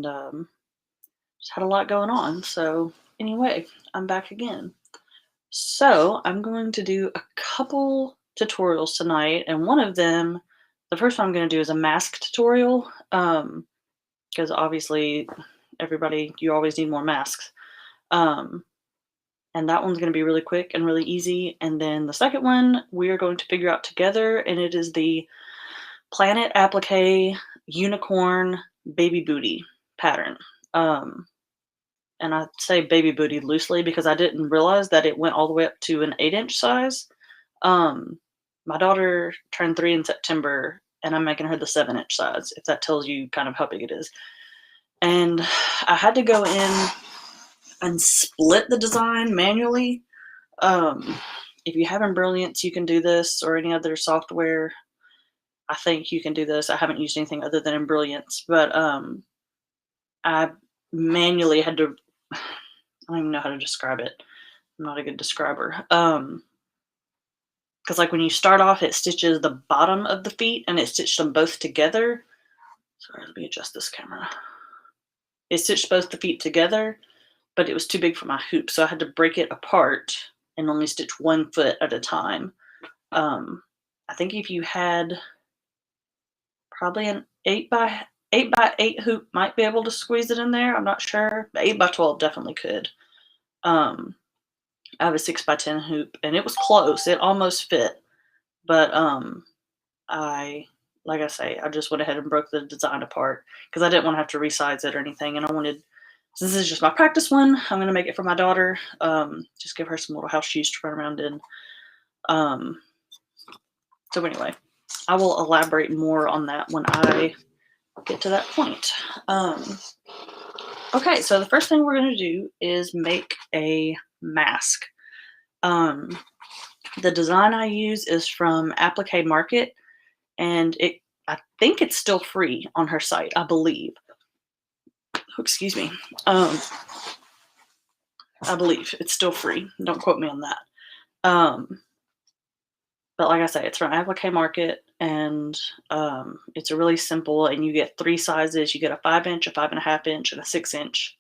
just had a lot going on. So anyway, I'm back again. So I'm going to do a couple tutorials tonight, and one of them, the first one I'm going to do is a mask tutorial, because obviously you always need more masks. And that one's going to be really quick and really easy. And then the second one we are going to figure out together, and it is the Planet Applique Unicorn Baby Booty pattern. And I say baby booty loosely because I didn't realize that it went all the way up to an 8-inch size. My daughter turned 3 in September, and I'm making her the 7-inch size, if that tells you kind of how big it is. And I had to go in and split the design manually. If you have Embroidery, you can do this, or any other software. I think you can do this. I haven't used anything other than Embroidery, but I manually had to. I don't even know how to describe it. I'm not a good describer. Because like when you start off, it stitches the bottom of the feet, and it stitched them both together. Sorry, let me adjust this camera. It stitched both the feet together, but it was too big for my hoop, so I had to break it apart and only stitch one foot at a time. I think if you had probably an 8x8 hoop, might be able to squeeze it in there. I'm not sure. The 8x12 definitely could. I have a 6x10 hoop, and it was close. It almost fit, but like I say, I just went ahead and broke the design apart because I didn't want to have to resize it or anything, and I wanted. This is just my practice one. I'm going to make it for my daughter. Just give her some little house shoes to run around in. So anyway, I will elaborate more on that when I get to that point. Okay, so the first thing we're going to do is make a mask. The design I use is from Applique Market, and I think it's still free on her site, I believe. Oh, excuse me. I believe it's still free. Don't quote me on that. But like I say, it's from Applique Market, and it's a really simple, and you get 3 sizes. You get a 5-inch, a 5.5-inch, and a 6-inch.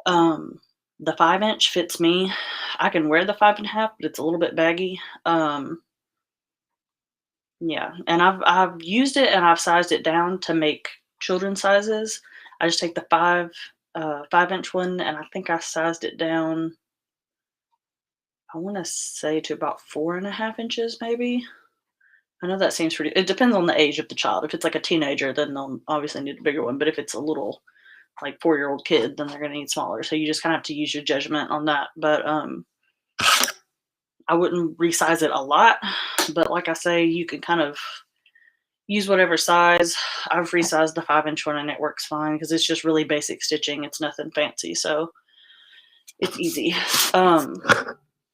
The 5-inch fits me. I can wear the 5.5, but it's a little bit baggy. Yeah, and I've used it and I've sized it down to make children's sizes. I just take the 5-inch one, and I think I sized it down. I want to say to about 4.5 inches, maybe. I know that seems pretty. It depends on the age of the child. If it's like a teenager, then they'll obviously need a bigger one. But if it's a little, like 4-year-old kid, then they're going to need smaller. So you just kind of have to use your judgment on that. But I wouldn't resize it a lot. But like I say, you can kind of use whatever size. I've resized the 5-inch one, and it works fine because it's just really basic stitching. It's nothing fancy, so it's easy.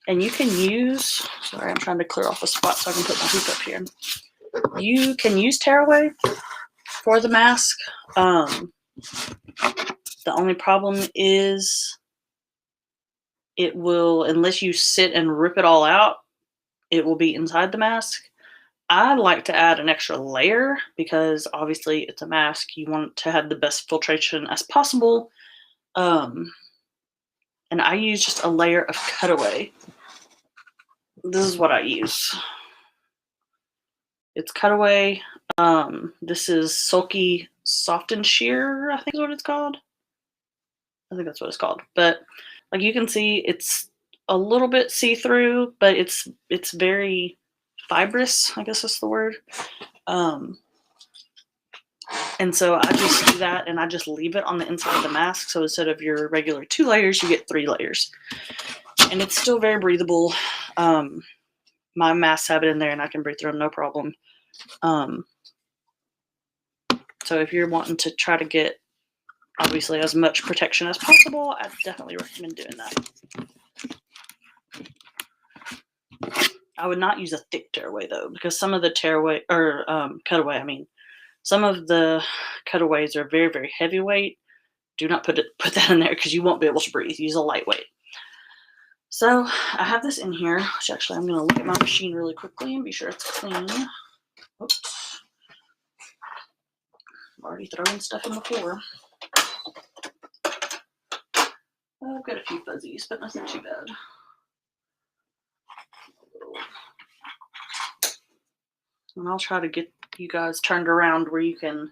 And you can use, sorry, I'm trying to clear off a spot so I can put my hoop up here. You can use tearaway for the mask. The only problem is it will, unless you sit and rip it all out, it will be inside the mask. I like to add an extra layer because obviously it's a mask. You want to have the best filtration as possible. And I use just a layer of cutaway. This is what I use. It's cutaway. This is Sulky Soft and Sheer, I think is what it's called. I think that's what it's called. But like you can see, it's a little bit see-through, but it's very fibrous, I guess that's the word. And so I just do that, and I just leave it on the inside of the mask. So instead of your regular 2 layers, you get 3 layers. And it's still very breathable. My masks have it in there, and I can breathe through them no problem. So if you're wanting to try to get, obviously, as much protection as possible, I definitely recommend doing that. I would not use a thick tearaway, though, because some of the tearaway, or cutaway, I mean, some of the cutaways are very, very heavyweight. Do not put that in there because you won't be able to breathe. Use a lightweight. So I have this in here, which actually I'm going to look at my machine really quickly and be sure it's clean. Oops. I'm already throwing stuff on the floor. I've got a few fuzzies, but nothing too bad. And I'll try to get you guys turned around where you can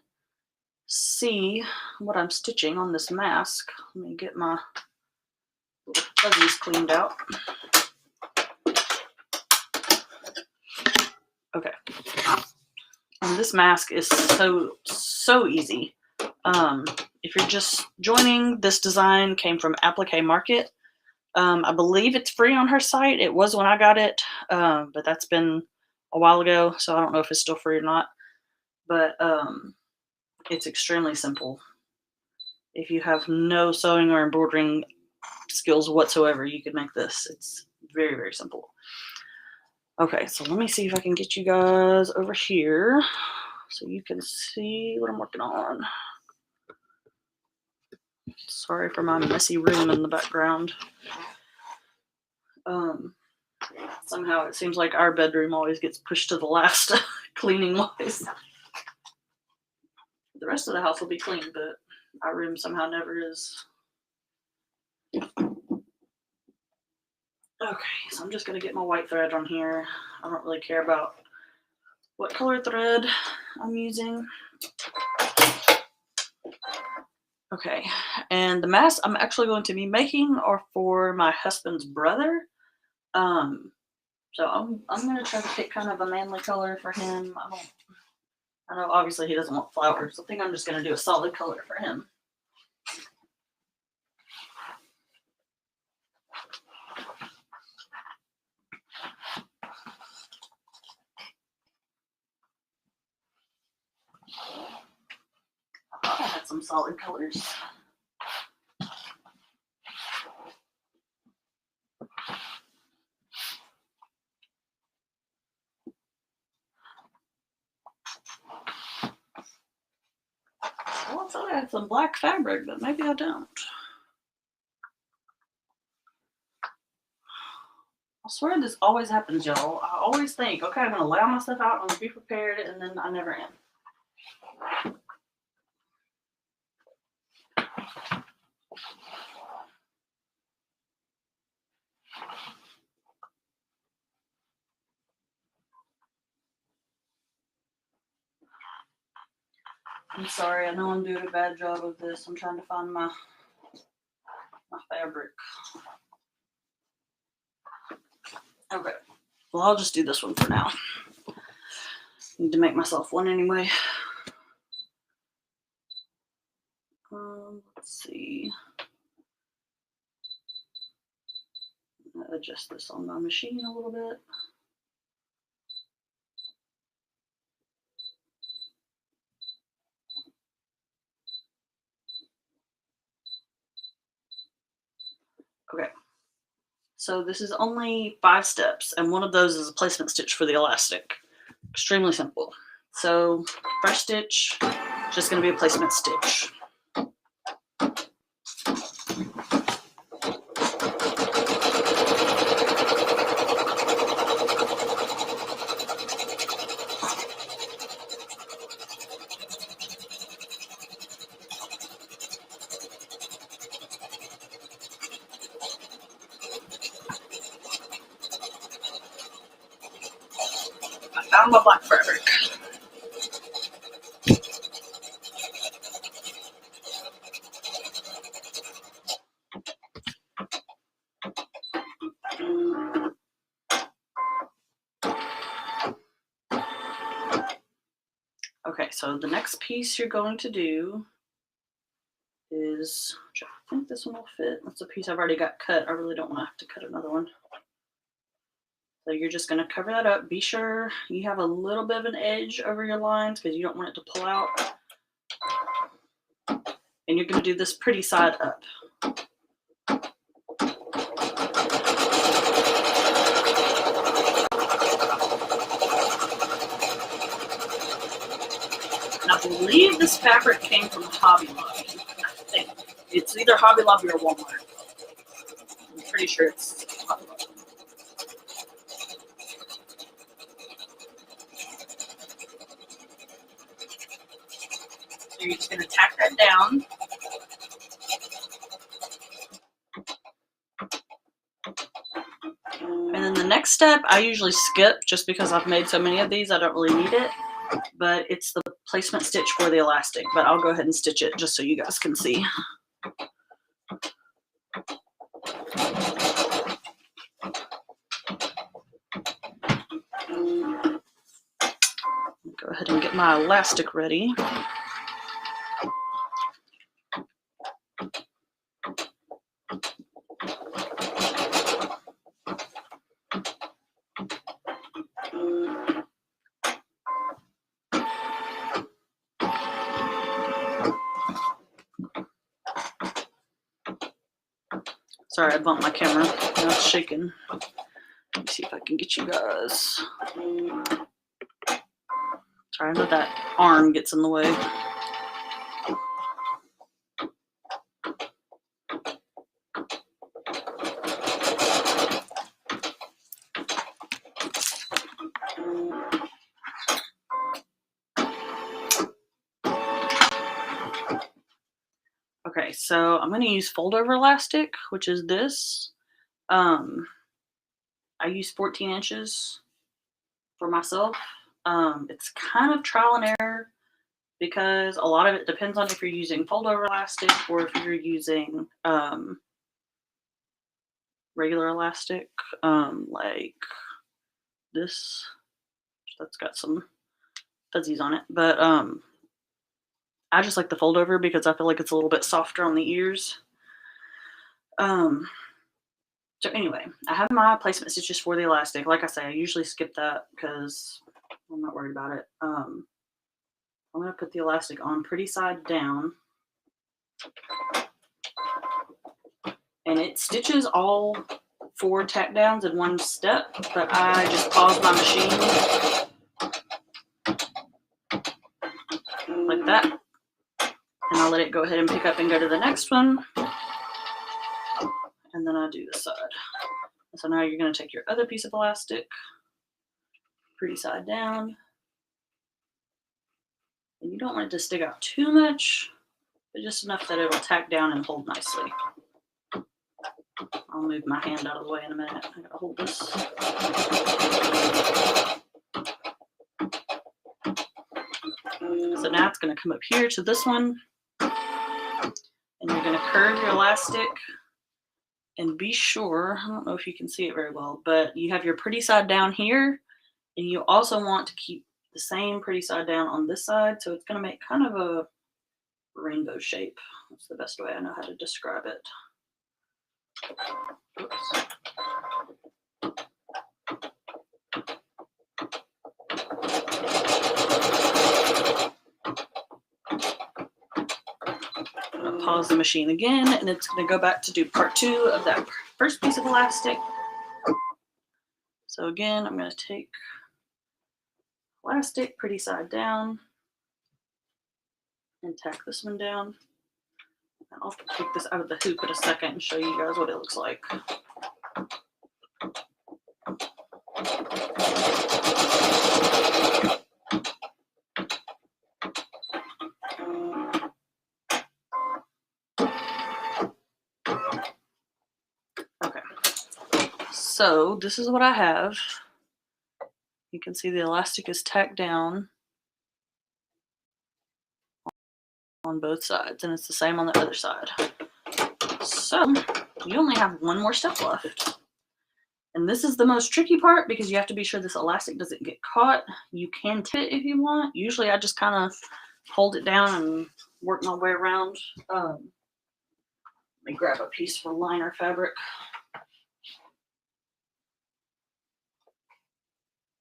see what I'm stitching on this mask. Let me get my fuzzies cleaned out. Okay. And this mask is so easy. If you're just joining, this design came from Applique Market. I believe it's free on her site. It was when I got it, but that's been a while ago, so I don't know if it's still free or not. But it's extremely simple. If you have no sewing or embroidering skills whatsoever, you can make this. It's very, very simple. Okay, so let me see if I can get you guys over here so you can see what I'm working on. Sorry for my messy room in the background. Somehow it seems like our bedroom always gets pushed to the last cleaning-wise. The rest of the house will be clean, but our room somehow never is. Okay, so I'm just going to get my white thread on here. I don't really care about what color thread I'm using. Okay, and the masks I'm actually going to be making are for my husband's brother. So I'm going to try to pick kind of a manly color for him. I know obviously he doesn't want flowers. I think I'm just going to do a solid color for him. I thought I had some solid colors. Well, I thought I had some black fabric, but maybe I don't. I swear this always happens, y'all. I always think, okay, I'm going to lay all my stuff out, I'm going to be prepared, and then I never am. I'm sorry, I know I'm doing a bad job of this. I'm trying to find my fabric. Okay, well, I'll just do this one for now. Need to make myself one anyway. Let's see. I'm gonna adjust this on my machine a little bit. Okay, so this is only 5 steps, and one of those is a placement stitch for the elastic. Extremely simple. So first stitch, just going to be a placement stitch. I found my black fabric. Okay, so the next piece you're going to do is, I think this one will fit. That's a piece I've already got cut. I really don't want to have to cut another one. So you're just going to cover that up. Be sure you have a little bit of an edge over your lines because you don't want it to pull out. And you're going to do this pretty side up. And I believe this fabric came from Hobby Lobby. I think it's either Hobby Lobby or Walmart. I'm pretty sure it's Hobby Lobby. So you're just going to tack that down. next step I usually skip just because I've made so many of these, I don't really need it. But it's the placement stitch for the elastic, but I'll go ahead and stitch it just so you guys can see. Go ahead and get my elastic ready. Sorry, I bumped my camera. Now it's shaking. Let me see if I can get you guys. Sorry, I know that arm gets in the way. Okay, so I'm going to use fold over elastic, which is this. I use 14 inches for myself. It's kind of trial and error because a lot of it depends on if you're using fold over elastic or if you're using regular elastic, like this. That's got some fuzzies on it, but I just like the fold over because I feel like it's a little bit softer on the ears. So anyway, I have my placement stitches for the elastic. Like I say, I usually skip that because I'm not worried about it. I'm going to put the elastic on pretty side down. And it stitches all 4 tack downs in one step, but I just pause my machine like that. And I'll let it go ahead and pick up and go to the next one. And then I do this side. So now you're going to take your other piece of elastic, pretty side down. And you don't want it to stick out too much, but just enough that it'll tack down and hold nicely. I'll move my hand out of the way in a minute. I gotta hold this. So now it's going to come up here to this one. And you're going to curve your elastic. And be sure, I don't know if you can see it very well, but you have your pretty side down here, and you also want to keep the same pretty side down on this side, so it's going to make kind of a rainbow shape. That's the best way I know how to describe it. Oops. I'm going to pause the machine again, and it's going to go back to do part 2 of that first piece of elastic. So again, I'm going to take elastic, pretty side down, and tack this one down. I'll take this out of the hoop in a second and show you guys what it looks like. Okay, so this is what I have. You can see the elastic is tacked down on both sides, and it's the same on the other side. So you only have one more step left. And this is the most tricky part because you have to be sure this elastic doesn't get caught. You can tip it if you want. Usually I just kind of hold it down and work my way around. Let me grab a piece for liner fabric.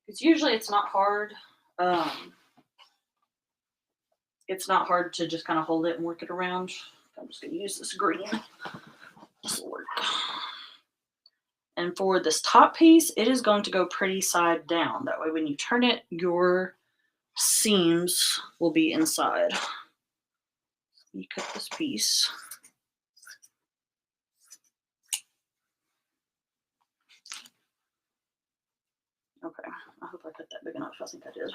Because usually it's not hard. It's not hard to just kind of hold it and work it around. I'm just going to use this green. This will work. And for this top piece, it is going to go pretty side down. That way when you turn it, your seams will be inside. You cut this piece. Okay, I hope I cut that big enough. I think I did.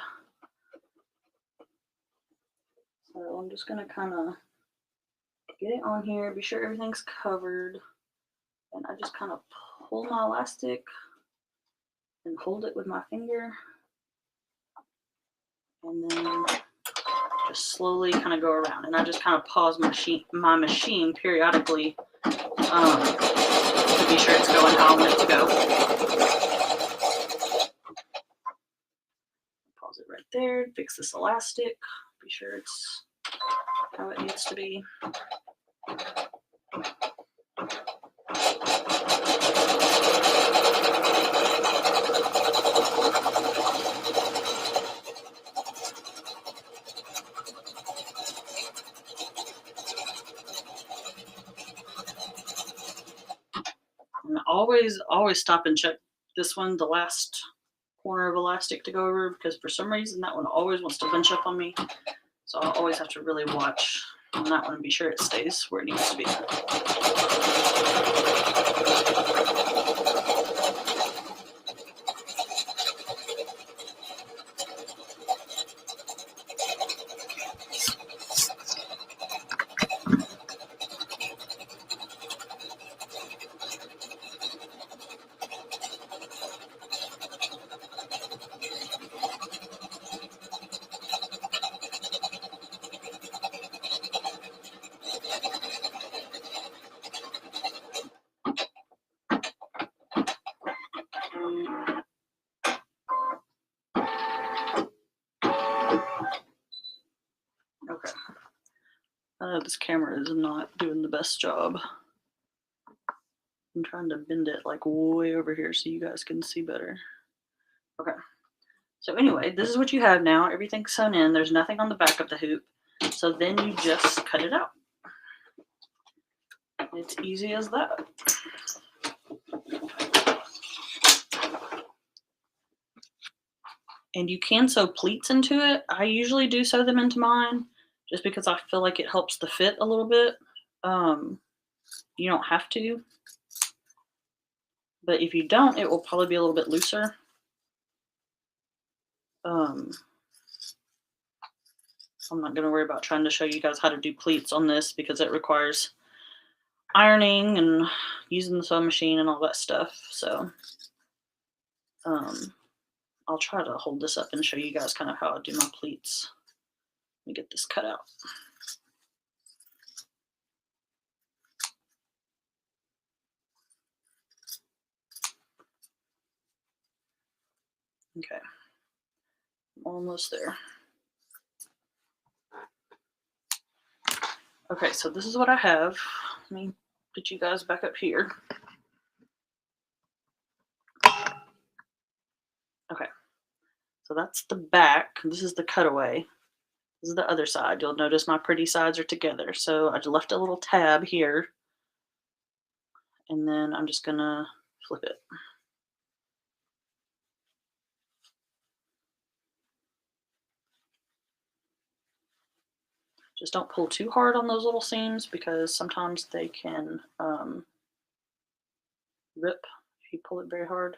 So I'm just going to kind of get it on here, be sure everything's covered. And I just kind of pull my elastic and hold it with my finger, and then just slowly kind of go around. And I just kind of pause my machine periodically to be sure it's going how I want it to go. Pause it right there, fix this elastic, be sure it's how it needs to be. And always stop and check this one, the last corner of elastic to go over, because for some reason that one always wants to bunch up on me. So I always have to really watch on that one and be sure it stays where it needs to be. Okay. I know this camera is not doing the best job. I'm trying to bend it like way over here so you guys can see better. Okay. So anyway, this is what you have now. Everything's sewn in. There's nothing on the back of the hoop. So then you just cut it out. It's easy as that. And you can sew pleats into it. I usually do sew them into mine just because I feel like it helps the fit a little bit. You don't have to. But if you don't, it will probably be a little bit looser. I'm not going to worry about trying to show you guys how to do pleats on this because it requires ironing and using the sewing machine and all that stuff. So I'll try to hold this up and show you guys kind of how I do my pleats. Let me get this cut out. Okay, I'm almost there. Okay, so this is what I have. Let me put you guys back up here. Okay, so that's the back. This is the cutaway. This is the other side. You'll notice my pretty sides are together. So I left a little tab here. And then I'm just gonna flip it. Just don't pull too hard on those little seams because sometimes they can rip if you pull it very hard.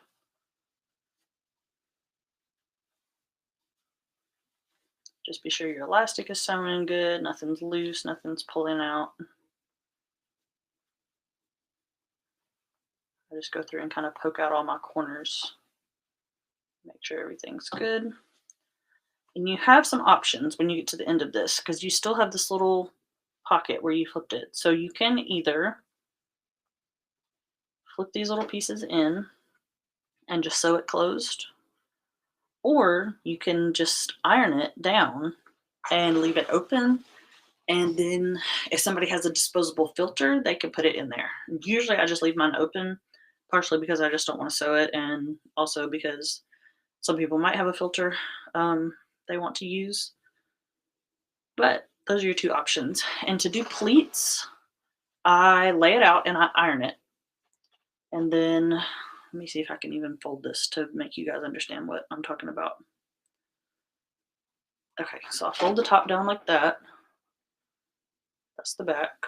Just be sure your elastic is sewn in good, nothing's loose, nothing's pulling out. I just go through and kind of poke out all my corners. Make sure everything's good. And you have some options when you get to the end of this because you still have this little pocket where you flipped it. So you can either flip these little pieces in and just sew it closed, or you can just iron it down and leave it open. And then if somebody has a disposable filter, they can put it in there. Usually I just leave mine open, partially because I just don't want to sew it, and also because some people might have a filter they want to use. But those are your two options. And to do pleats, I lay it out and I iron it. And then let me see if I can even fold this to make you guys understand what I'm talking about. Okay, so I'll fold the top down like that. That's the back,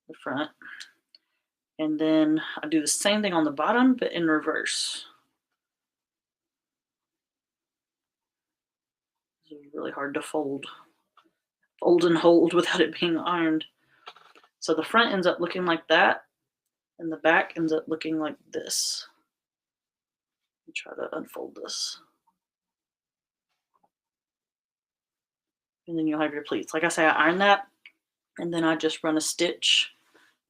the front. And then I do the same thing on the bottom, but in reverse. It's really hard to fold and hold without it being ironed. So the front ends up looking like that, and the back ends up looking like this. Try to unfold this. And then you'll have your pleats. Like I say, I iron that, and then I just run a stitch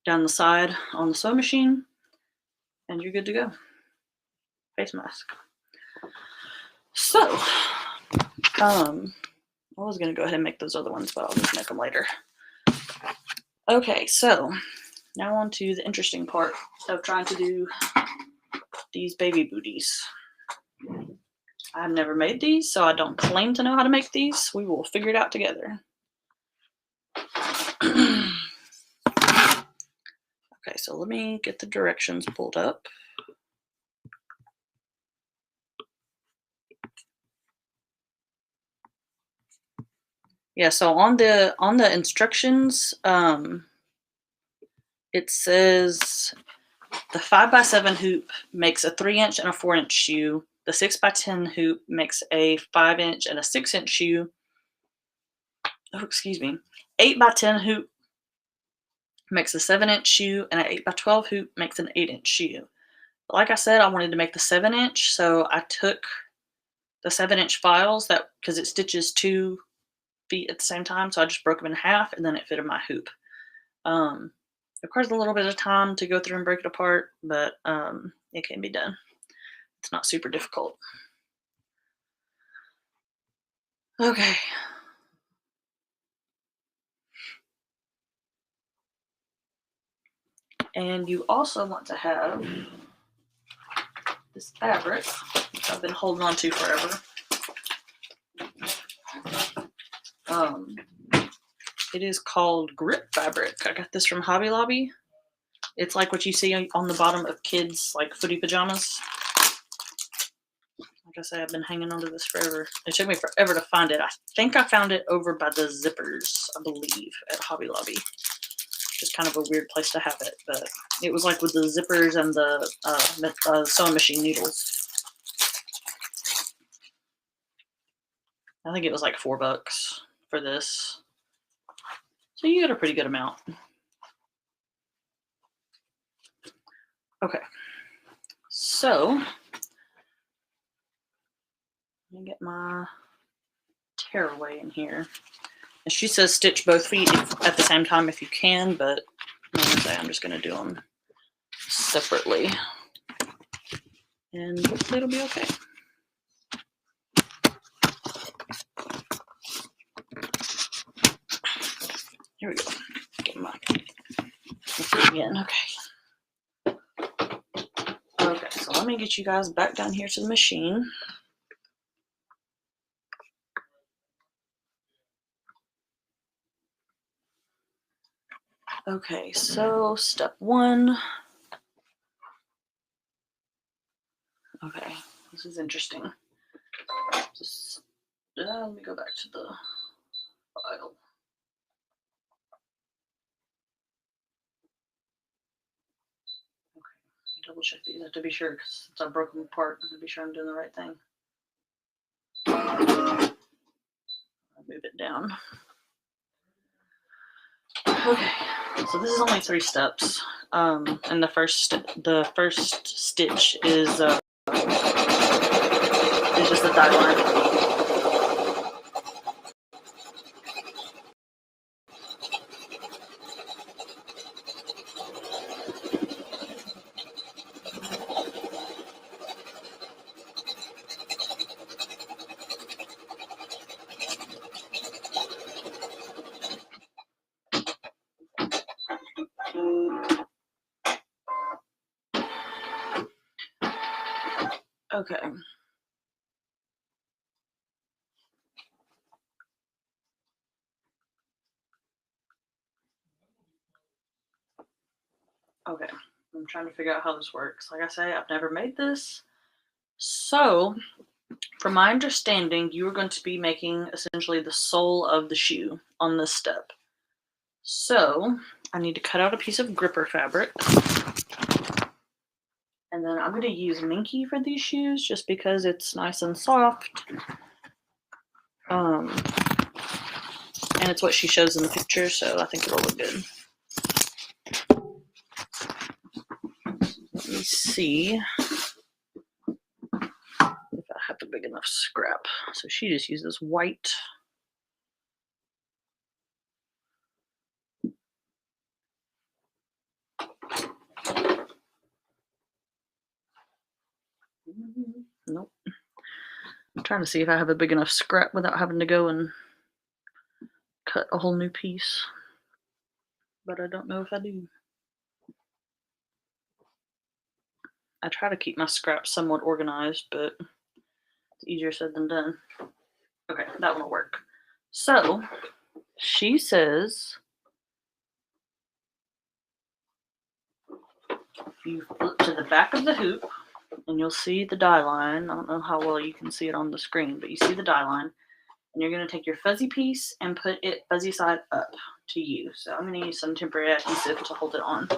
down the side on the sewing machine, and you're good to go. Face mask. So, I was gonna go ahead and make those other ones, but I'll just make them later. Okay, so now on to the interesting part of trying to do these baby booties. I've never made these, so I don't claim to know how to make these. We will figure it out together. Okay, so let me get the directions pulled up. Yeah, so on the instructions, it says the 5x7 hoop makes a 3-inch and a 4-inch shoe. The 6x10 hoop makes a 5-inch and a 6-inch shoe. Oh, excuse me. 8x10 hoop makes a 7-inch shoe, and an 8x12 hoop makes an 8-inch shoe. But like I said, I wanted to make the 7-inch, so I took the 7-inch files because it stitches 2 feet at the same time, so I just broke them in half, and then it fitted my hoop. It requires a little bit of time to go through and break it apart, but it can be done. It's not super difficult. Okay. And you also want to have this fabric, which I've been holding on to forever. It is called grip fabric. I got this from Hobby Lobby. It's like what you see on the bottom of kids' like footy pajamas. Like I say, I've been hanging onto this forever. It took me forever to find it. I think I found it over by the zippers, I believe, at Hobby Lobby. Just kind of a weird place to have it, but it was like with the zippers and the sewing machine needles. I think it was like $4 for this. So you get a pretty good amount. Okay. So let me get my tearaway in here. And she says stitch both feet at the same time if you can, but I'm just going to do them separately. And hopefully it'll be okay. Here we go. Get my again. Okay. Okay, so let me get you guys back down here to the machine. Okay, so step 1. Okay, this is interesting. Let me go back to the file. Okay, double check these to be sure, because since I broke them apart, I'm going to be sure I'm doing the right thing. I'll move it down. Okay, so this is only 3 steps, and the first stitch is just a dye line. Okay. Okay, I'm trying to figure out how this works. Like I say, I've never made this. So, from my understanding, you are going to be making essentially the sole of the shoe on this step. So, I need to cut out a piece of gripper fabric. And then I'm going to use Minky for these shoes just because it's nice and soft. And it's what she shows in the picture, so I think it'll look good. Let me see. enough scrap. So she just uses white. Nope. I'm trying to see if I have a big enough scrap without having to go and cut a whole new piece. But I don't know if I do. I try to keep my scraps somewhat organized, but it's easier said than done. Okay, that one will work. So she says you flip to the back of the hoop and you'll see the die line. I don't know how well you can see it on the screen, but you see the die line. And you're going to take your fuzzy piece and put it fuzzy side up to you. So I'm going to use some temporary adhesive to hold it on.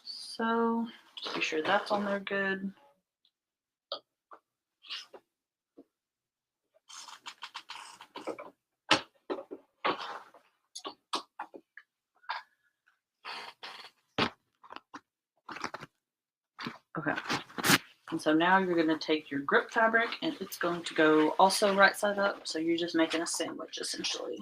So just be sure that's on there good. Okay. And so now you're going to take your grip fabric and it's going to go also right side up. So you're just making a sandwich essentially.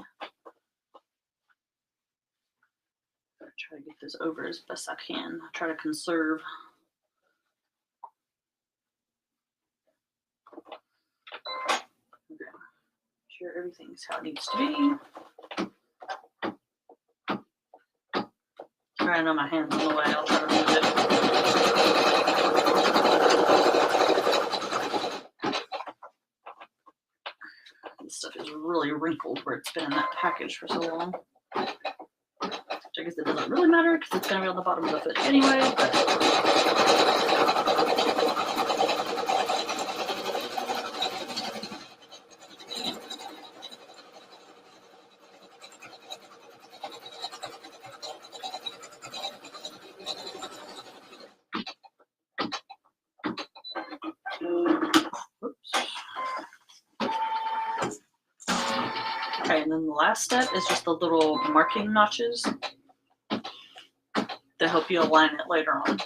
Try to get this over as best I can. I try to conserve. Okay. Sure everything's how it needs to be. Sorry, I know my hand's in the way. I'll try to move it. This stuff is really wrinkled where it's been in that package for so long. I guess it doesn't really matter because it's going to be on the bottom of the foot anyway, but oops. Okay, and then the last step is just the little marking notches to help you align it later on.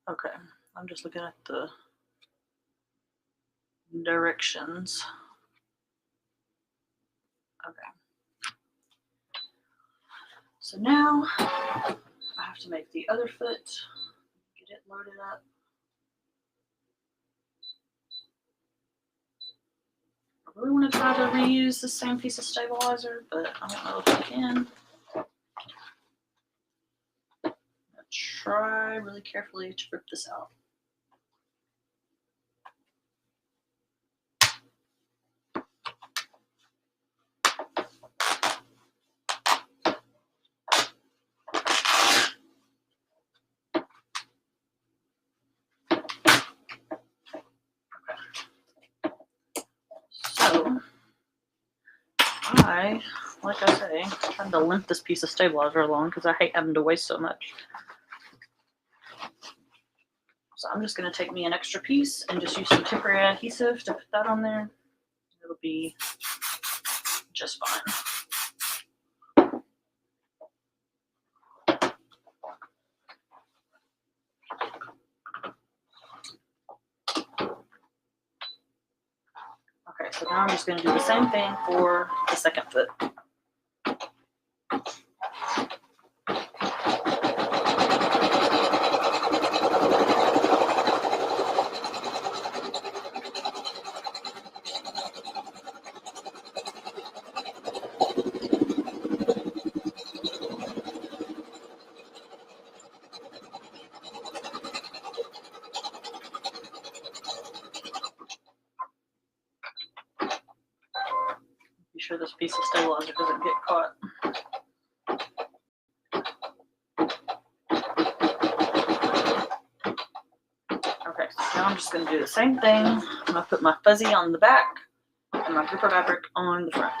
Okay, I'm just looking at the directions. Okay. So now I have to make the other foot, get it loaded up. I really want to try to reuse the same piece of stabilizer, but I don't know if I can. I'm gonna try really carefully to rip this out. So like I say, trying to limp this piece of stabilizer along because I hate having to waste so much. So I'm just going to take me an extra piece and just use some temporary adhesive to put that on there. It'll be just fine. Okay, so now I'm just going to do the same thing for the second foot. Be sure this piece of stabilizer doesn't get caught. going to do the same thing. I'm going to put my fuzzy on the back and my gripper fabric on the front.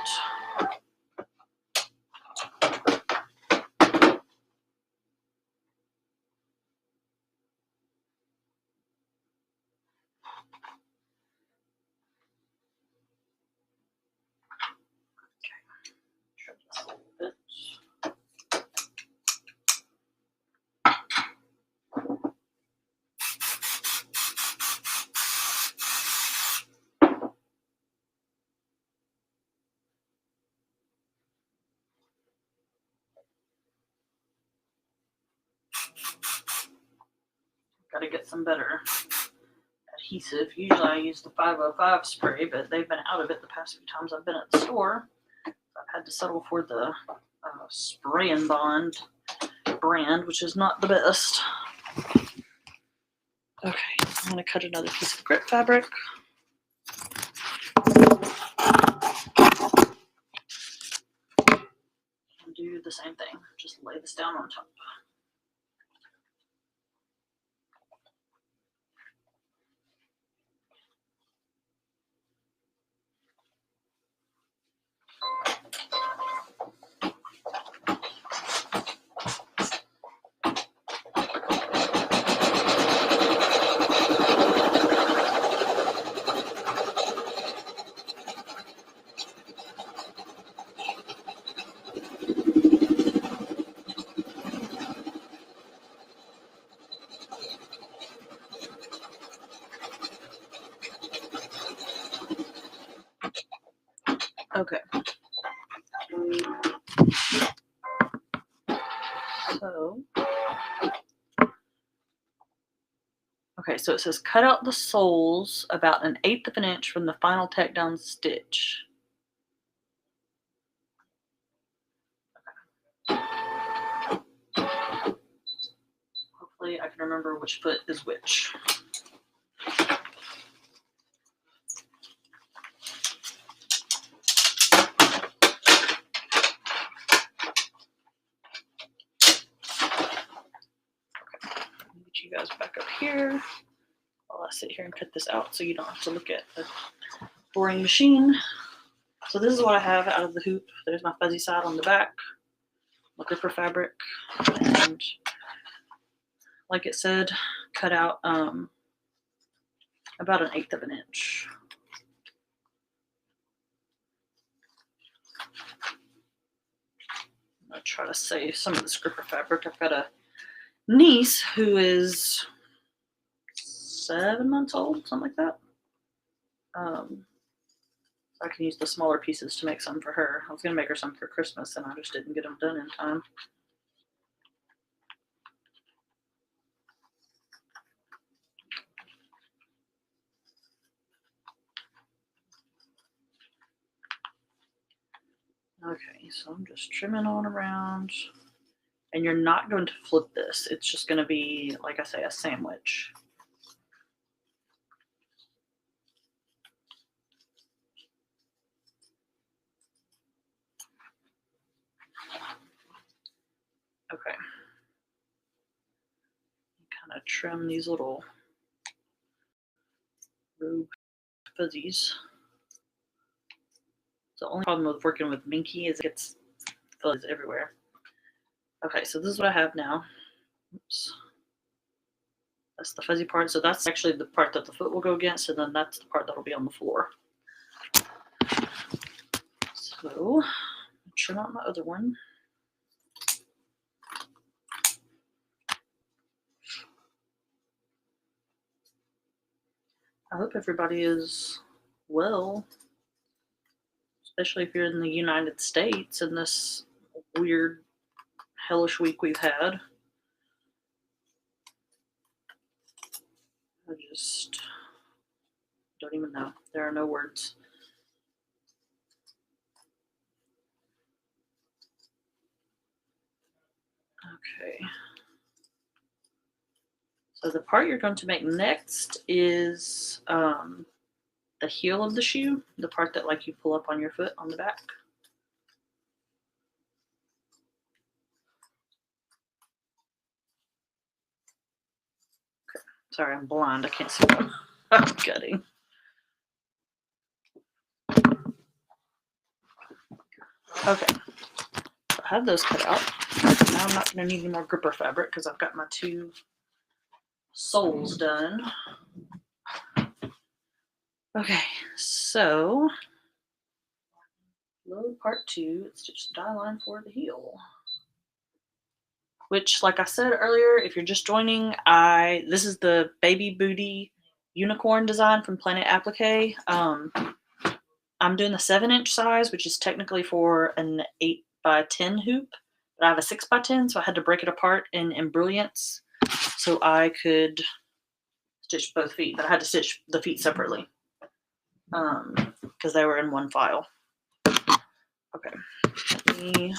Got to get some better adhesive. Usually I use the 505 spray, but they've been out of it the past few times I've been at the store. I've had to settle for the Spray and Bond brand, which is not the best. Okay, I'm going to cut another piece of grip fabric. And do the same thing. Just lay this down on top. Okay. So it says cut out the soles about 1/8 of an inch from the final tack down stitch. Hopefully I can remember which foot is which. Get you guys back up here while I sit here and cut this out so you don't have to look at the boring machine. So this is what I have out of the hoop. There's my fuzzy side on the back, my gripper fabric, and like it said, cut out about 1/8 of an inch. I'm gonna try to save some of this gripper fabric. I've got a niece who is 7 months old, something like that. I can use the smaller pieces to make some for her. I was gonna make her some for Christmas and I just didn't get them done in time. Okay, so I'm just trimming on around. And you're not going to flip this. It's just going to be, like I say, a sandwich. Okay. Kind of trim these little rogue fuzzies. The only problem with working with Minky is it gets fuzz everywhere. Okay, so this is what I have now. Oops. That's the fuzzy part. So that's actually the part that the foot will go against, and then that's the part that will be on the floor. So trim out my other one. I hope everybody is well, especially if you're in the United States in this weird, hellish week we've had. I just don't even know. There are no words. Okay. So the part you're going to make next is the heel of the shoe, the part that like you pull up on your foot on the back. Okay. Sorry, I'm blind. I can't see well. Gutting. Okay, so I have those cut out. Now I'm not going to need any more gripper fabric because I've got my 2 soles done. Okay, so load part 2, stitch the die line for the heel. Which, like I said earlier, if you're just joining, this is the baby booty unicorn design from Planet Applique. I'm doing the 7-inch size, which is technically for an 8x10 hoop, but I have a 6x10, so I had to break it apart in embroidery so I could stitch both feet, but I had to stitch the feet separately because they were in one file. Okay, let me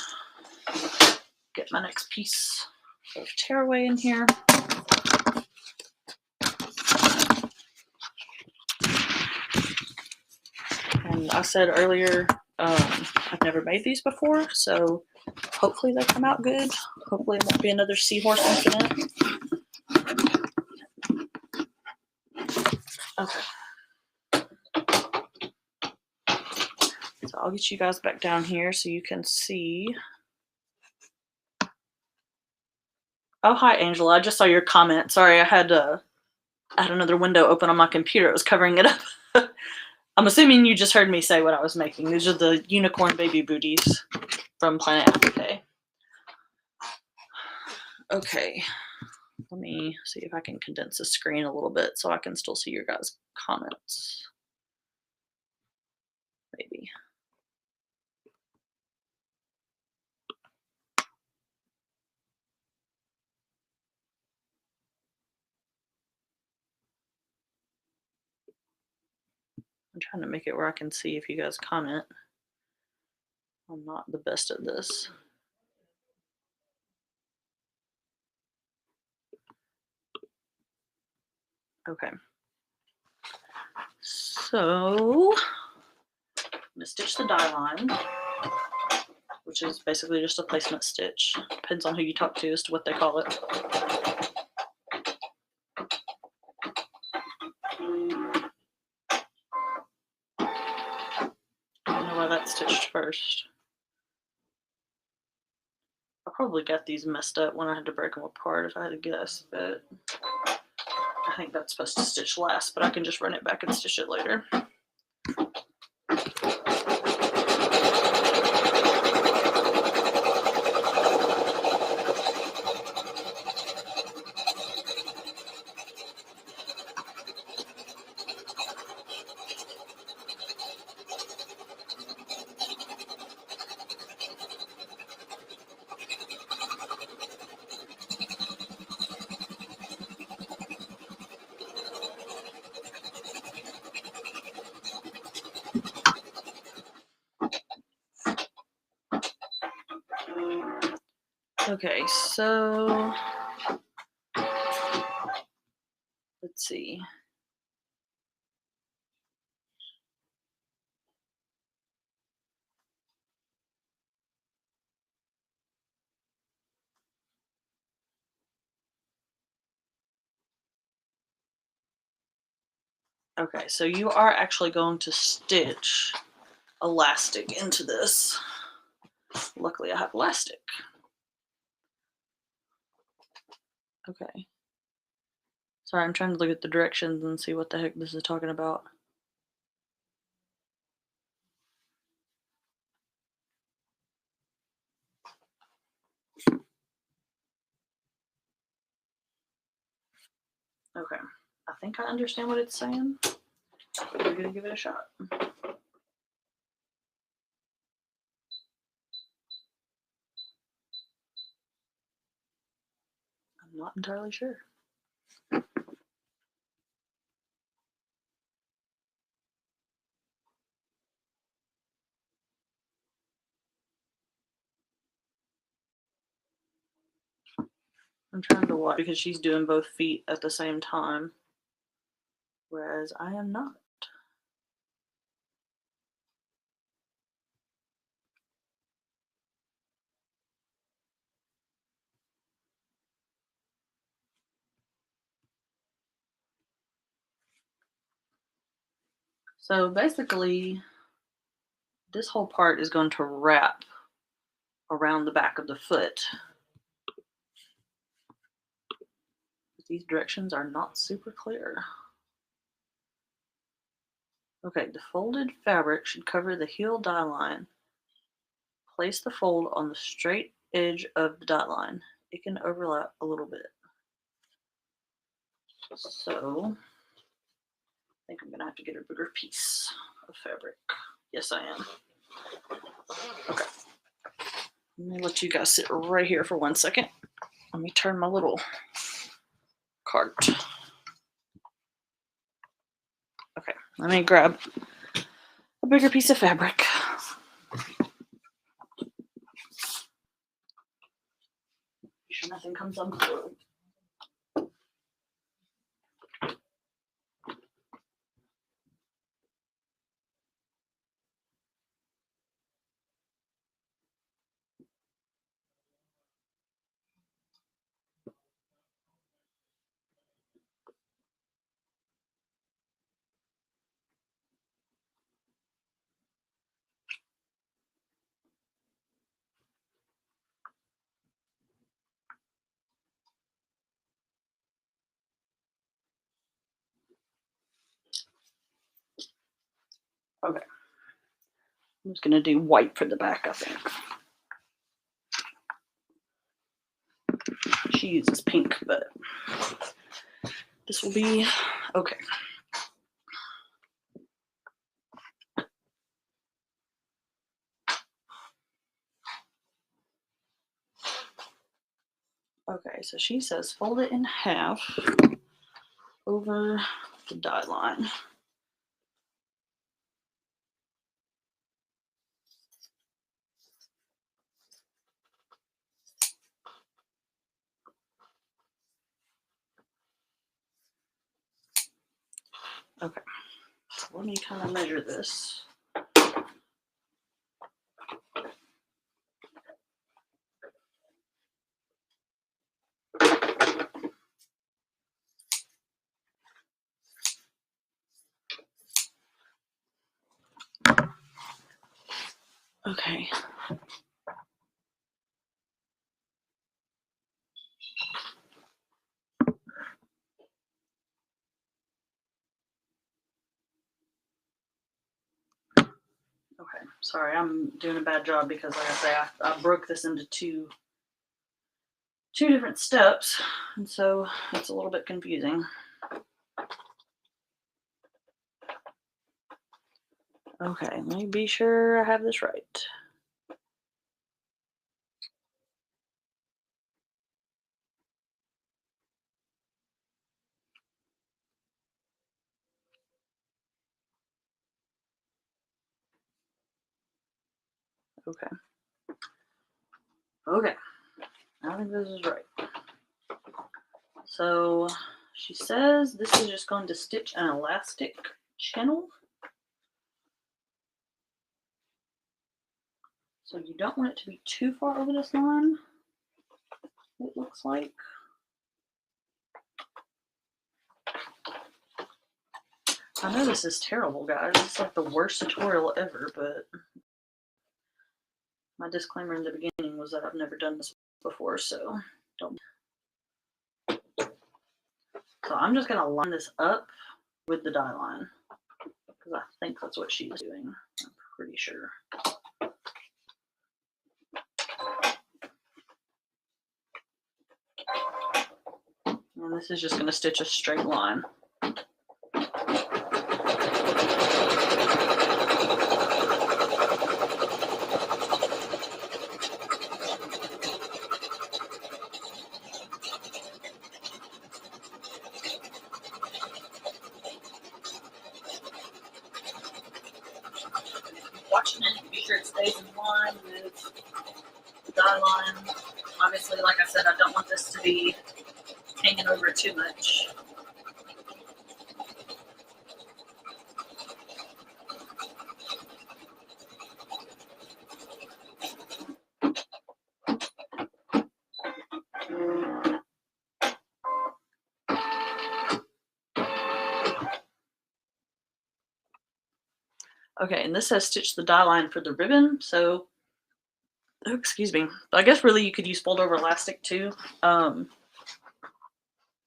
get my next piece of tearaway in here. And I said earlier, I've never made these before, so hopefully they come out good. Hopefully it won't be another seahorse incident. Okay. So I'll get you guys back down here so you can see. Oh, hi, Angela. I just saw your comment. Sorry, I had another window open on my computer. It was covering it up. I'm assuming you just heard me say what I was making. These are the unicorn baby booties from Planet Applique. Okay, let me see if I can condense the screen a little bit so I can still see your guys' comments. Maybe. I'm trying to make it where I can see if you guys comment. I'm not the best at this. Okay. So I'm gonna stitch the die line, which is basically just a placement stitch. Depends on who you talk to as to what they call it. I don't know why that's stitched first. I probably got these messed up when I had to break them apart if I had to guess, but I think that's supposed to stitch last, but I can just run it back and stitch it later. Okay, so let's see. Okay, so you are actually going to stitch elastic into this. Luckily I have elastic. Okay. Sorry, I'm trying to look at the directions and see what the heck this is talking about. Okay, I think I understand what it's saying. We're gonna give it a shot. I'm not entirely sure. I'm trying to watch because she's doing both feet at the same time, whereas I am not. So basically, this whole part is going to wrap around the back of the foot. These directions are not super clear. Okay, the folded fabric should cover the heel dye line. Place the fold on the straight edge of the dot line. It can overlap a little bit. So I think I'm gonna have to get a bigger piece of fabric. Yes, I am. Okay. Let me let you guys sit right here for 1 second. Let me turn my little cart. Okay, let me grab a bigger piece of fabric. Make sure nothing comes unglued. Okay. I'm just gonna do white for the back, I think. She uses pink, but this will be okay. Okay, so she says fold it in half over the dye line. Okay, so let me kind of measure this. Okay. Okay, sorry, I'm doing a bad job because, like I say, I broke this into two different steps, and so it's a little bit confusing. Okay, let me be sure I have this right. Okay. Okay, I think this is right. So she says this is just going to stitch an elastic channel. So you don't want it to be too far over this line, it looks like. I know this is terrible, guys. It's like the worst tutorial ever, but my disclaimer in the beginning was that I've never done this before, so don't. So I'm just gonna line this up with the dye line because I think that's what she's doing. I'm pretty sure. And this is just gonna stitch a straight line. Watching it, be sure it stays in line with the dye line. Obviously, like I said, I don't want this to be hanging over too much. Okay, and this says stitch the dye line for the ribbon. So, oh, excuse me. I guess really you could use fold over elastic too.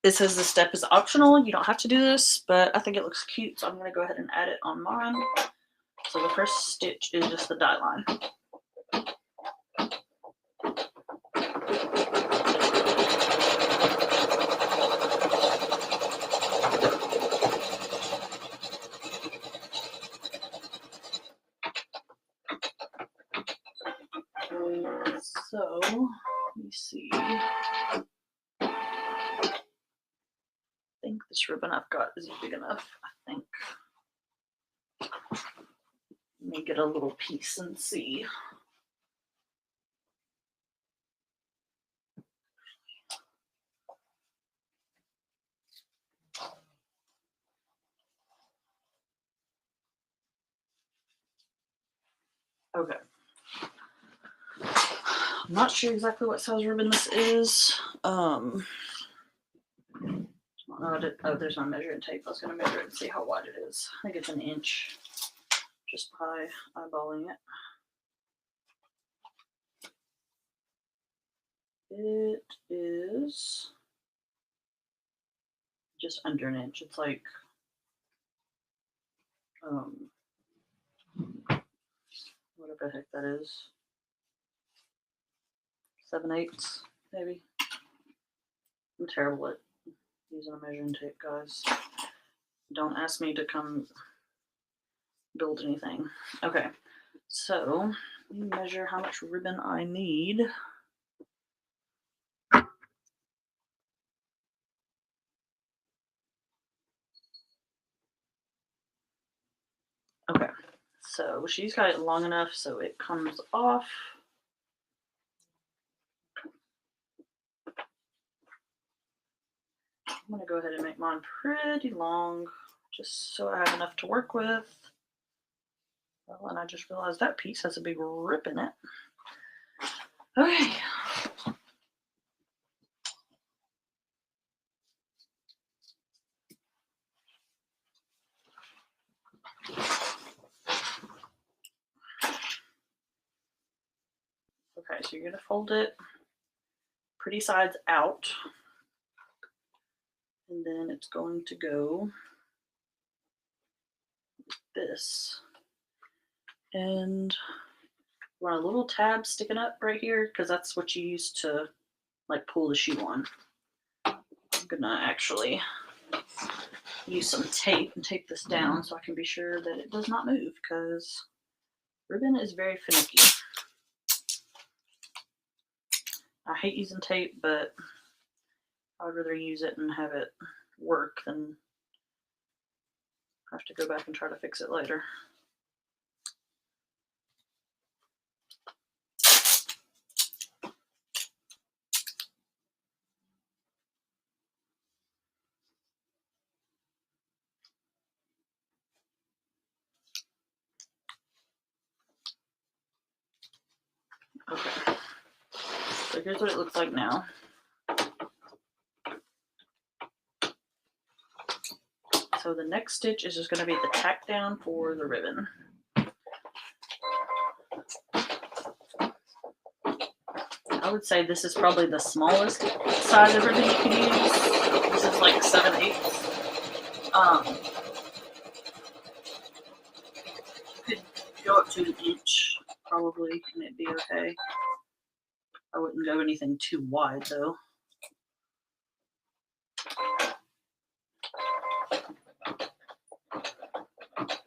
It says this step is optional. You don't have to do this, but I think it looks cute, so I'm going to go ahead and add it on mine. So the first stitch is just the dye line. So, let me see. I think this ribbon I've got is big enough, I think. Let me get a little piece and see. Okay. I'm not sure exactly what size ribbon this is. Oh, there's my measuring tape. I was going to measure it and see how wide it is. I think it's an inch just by eyeballing it. It is just under an inch. It's like, whatever the heck that is. 7/8, maybe. I'm terrible at using a measuring tape, guys. Don't ask me to come build anything. Okay, so let me measure how much ribbon I need. Okay, so she's got it long enough so it comes off. I'm going to go ahead and make mine pretty long just so I have enough to work with. Well, and I just realized that piece has a big rip in it. Okay. Okay, so you're going to fold it pretty sides out. And then it's going to go like this. And you want a little tab sticking up right here because that's what you use to like pull the shoe on. I'm gonna actually use some tape and tape this down so I can be sure that it does not move because ribbon is very finicky. I hate using tape, but I would rather use it and have it work than have to go back and try to fix it later. Okay, so here's what it looks like now. So the next stitch is just going to be the tack down for the ribbon. I would say this is probably the smallest size of ribbon you can use. This is like 7/8. You could go up to an inch probably and it'd be okay. I wouldn't go anything too wide though.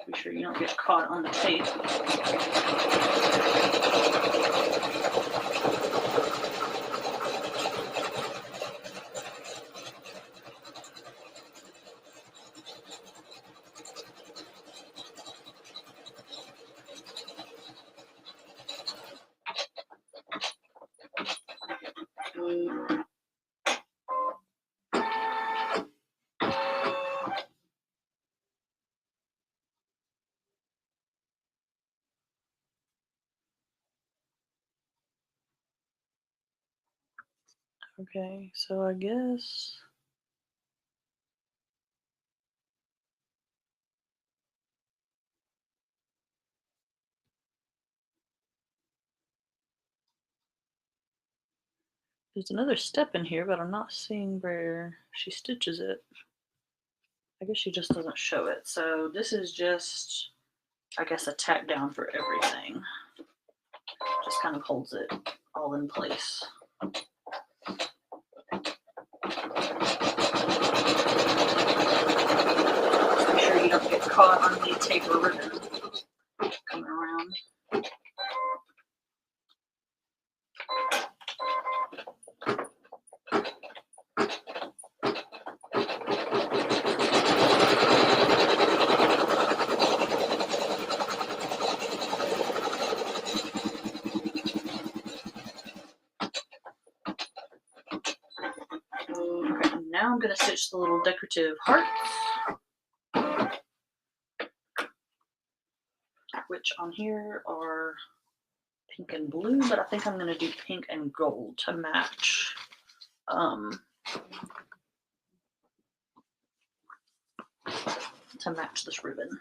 Be sure you don't get caught on the tape. Okay, so I guess There's another step in here, but I'm not seeing where she stitches it. I guess she just doesn't show it. So this is just, I guess, a tack down for everything. Just kind of holds it all in place. Just make sure you don't get caught on the tape or ribbon coming around. Okay, now I'm going to stitch the little decorative hearts, which on here are pink and blue, but I think I'm going to do pink and gold to match this ribbon.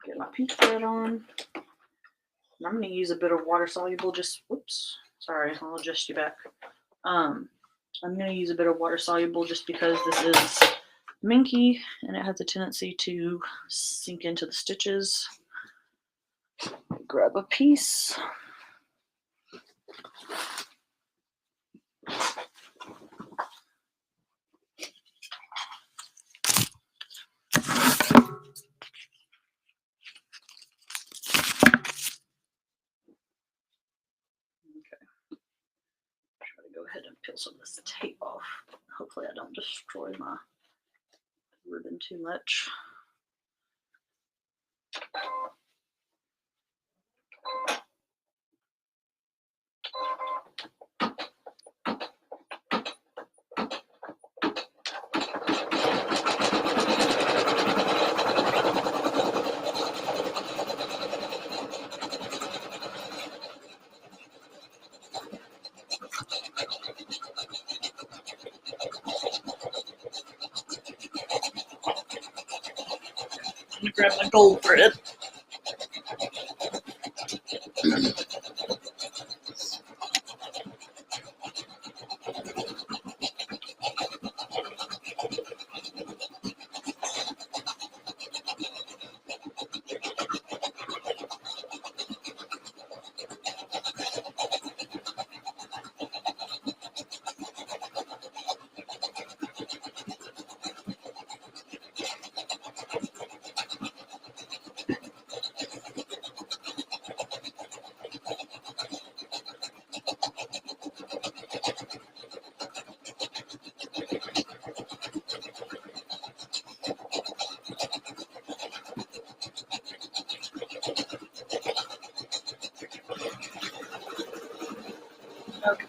Get my pink thread on. And I'm going to use a bit of water soluble, just, whoops, sorry, I'll adjust you back. I'm going to use a bit of water soluble just because this is minky and it has a tendency to sink into the stitches. Grab a piece. Go ahead and peel some of this tape off. Hopefully I don't destroy my ribbon too much. I'm gonna grab my gold thread. Okay.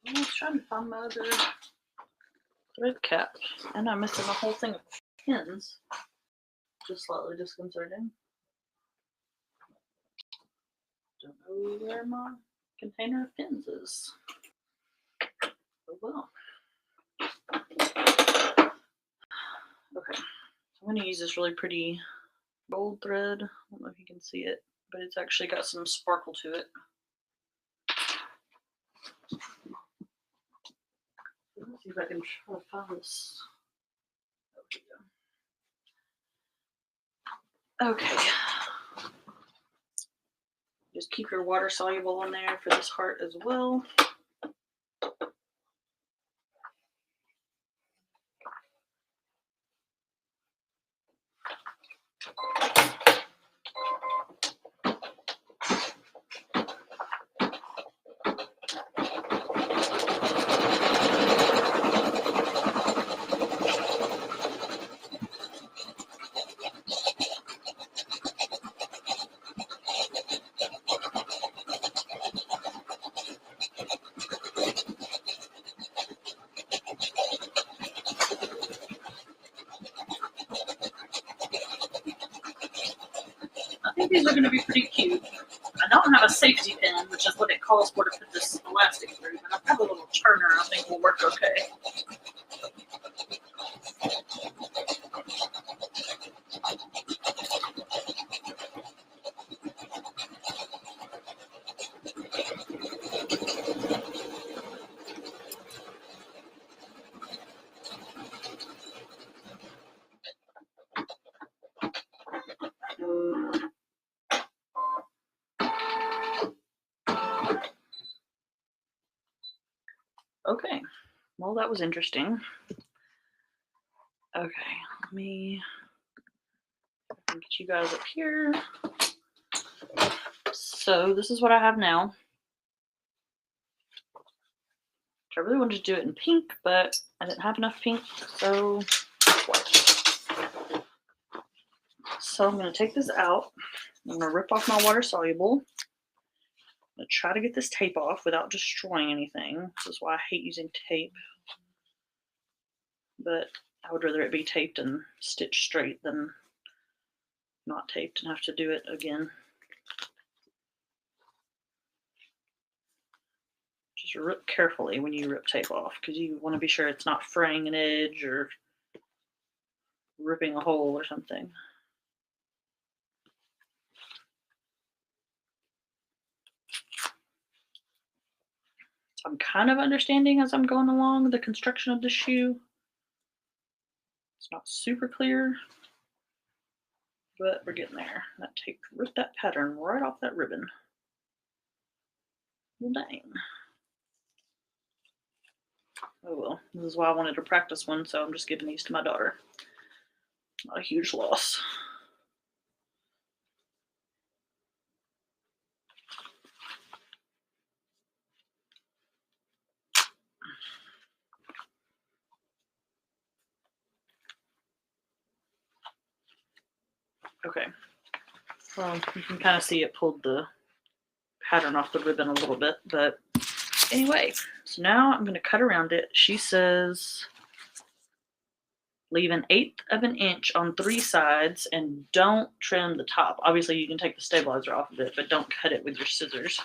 I was trying to find my other thread cap, and I'm missing a whole thing of pins. Just slightly disconcerting. Don't know where my container of pins is. Oh well. Okay, so I'm going to use this really pretty gold thread. I don't know if you can see it, but it's actually got some sparkle to it. Let's see if I can try to find this. Okay. Just keep your water soluble in there for this heart as well. I think these are going to be pretty cute. I don't have a safety pin, which is what it calls for to put this elastic through, but I've got a little turner I think will work okay. Okay, well, that was interesting. Okay, let me get you guys up here. So this is what I have now. I really wanted to do it in pink, but I didn't have enough pink, so white. So I'm going to take this out. I'm going to rip off my water soluble. I'm going to try to get this tape off without destroying anything. This is why I hate using tape. But I would rather it be taped and stitched straight than not taped and have to do it again. Just rip carefully when you rip tape off, because you want to be sure it's not fraying an edge or ripping a hole or something. So I'm kind of understanding as I'm going along the construction of the shoe. It's not super clear, but we're getting there. That tape ripped that pattern right off that ribbon. Well, dang. Oh well, this is why I wanted to practice one, so I'm just giving these to my daughter. Not a huge loss. Okay, well, you can kind of see it pulled the pattern off the ribbon a little bit, but anyway, so now I'm going to cut around it. She says leave 1/8 of an inch on 3 sides and don't trim the top. Obviously you can take the stabilizer off of it, but don't cut it with your scissors.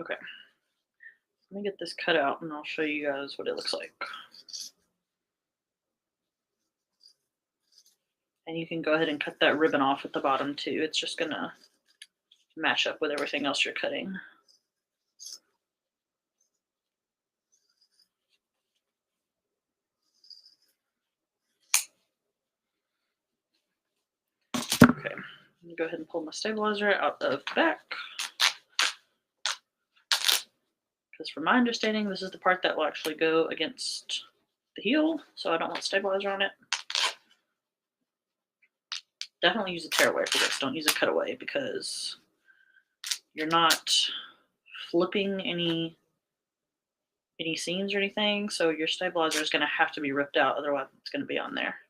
Okay, let me get this cut out and I'll show you guys what it looks like. And you can go ahead and cut that ribbon off at the bottom too. It's just gonna match up with everything else you're cutting. Okay, I'm gonna go ahead and pull my stabilizer out of the back. Because from my understanding, this is the part that will actually go against the heel, so I don't want stabilizer on it. Definitely use a tearaway for this. Don't use a cutaway because you're not flipping any seams or anything, so your stabilizer is going to have to be ripped out, otherwise it's going to be on there.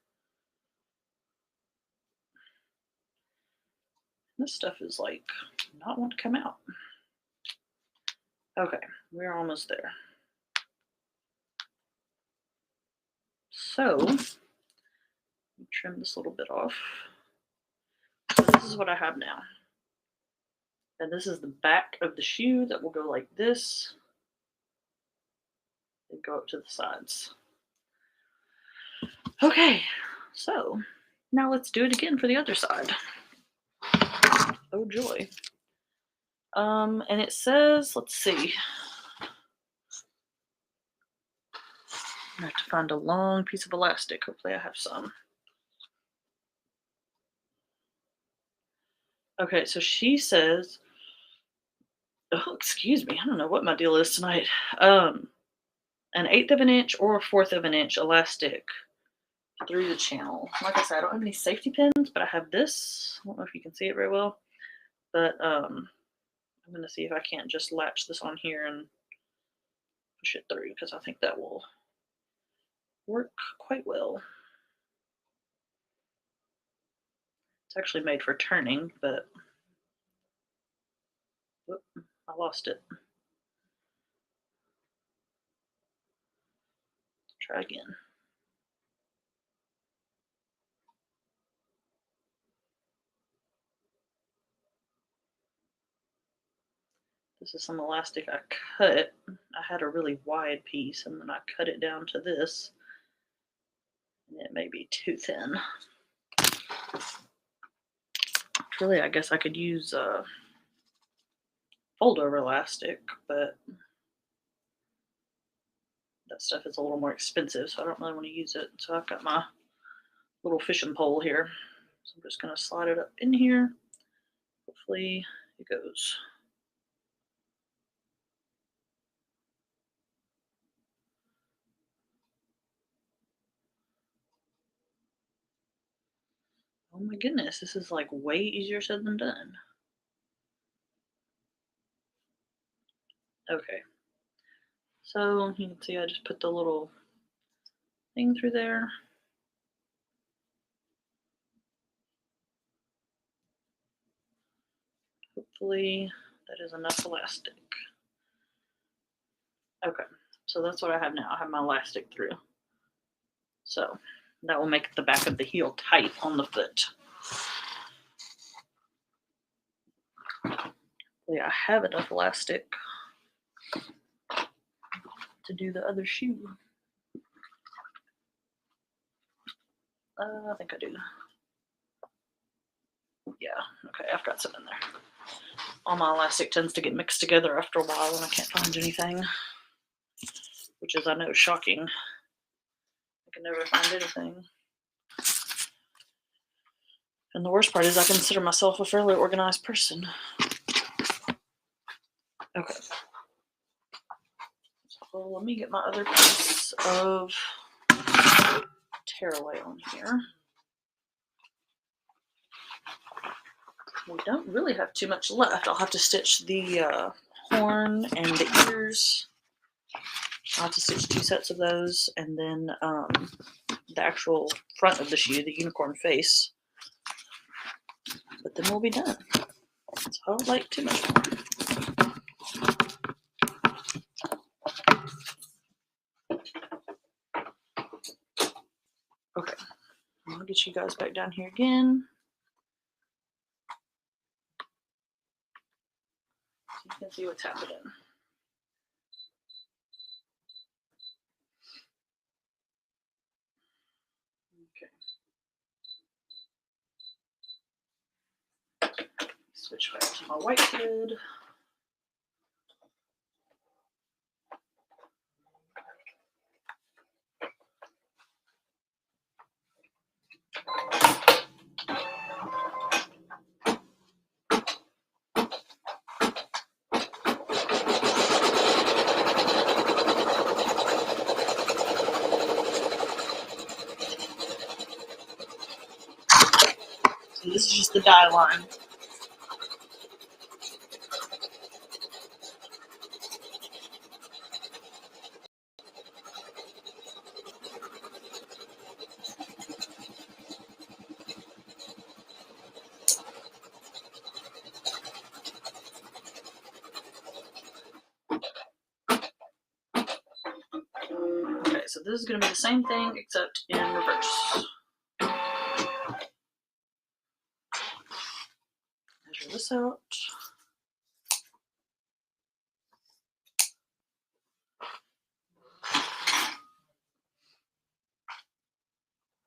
This stuff is like not want to come out. Okay, we're almost there. So trim this little bit off. So this is what I have now. And this is the back of the shoe that will go like this and go up to the sides. Okay, so now let's do it again for the other side. Oh joy. And it says, let's see. I have to find a long piece of elastic. Hopefully I have some. Okay, so she says, oh, excuse me, I don't know what my deal is tonight. 1/8 of an inch or 1/4 of an inch elastic through the channel. Like I said, I don't have any safety pins, but I have this. I don't know if you can see it very well, but I'm going to see if I can't just latch this on here and push it through, because I think that will work quite well. It's actually made for turning, but whoop, I lost it. Try again. This is some elastic I cut. I had a really wide piece and then I cut it down to this. And it may be too thin. Really, I guess I could use fold over elastic, but that stuff is a little more expensive, so I don't really want to use it. So I've got my little fishing pole here. So I'm just going to slide it up in here. Hopefully it goes. Oh my goodness, this is like way easier said than done. Okay. So you can see I just put the little thing through there. Hopefully that is enough elastic. Okay, so that's what I have now. I have my elastic through. So that will make the back of the heel tight on the foot. Hopefully I have enough elastic to do the other shoe. I think I do. Yeah, okay, I've got some in there. All my elastic tends to get mixed together after a while and I can't find anything, which is, I know, shocking. I can never find anything. And the worst part is I consider myself a fairly organized person. Okay. So let me get my other piece of tearaway on here. We don't really have too much left. I'll have to stitch the horn and the ears. I'll have to stitch 2 sets of those, and then the actual front of the shoe, the unicorn face. But then we'll be done. So I don't like too much more. Okay, I'll get you guys back down here again. So you can see what's happening. Okay. Switch back to my white thread. So this is just the dye line. Okay, so this is going to be the same thing except in reverse. Measure this out.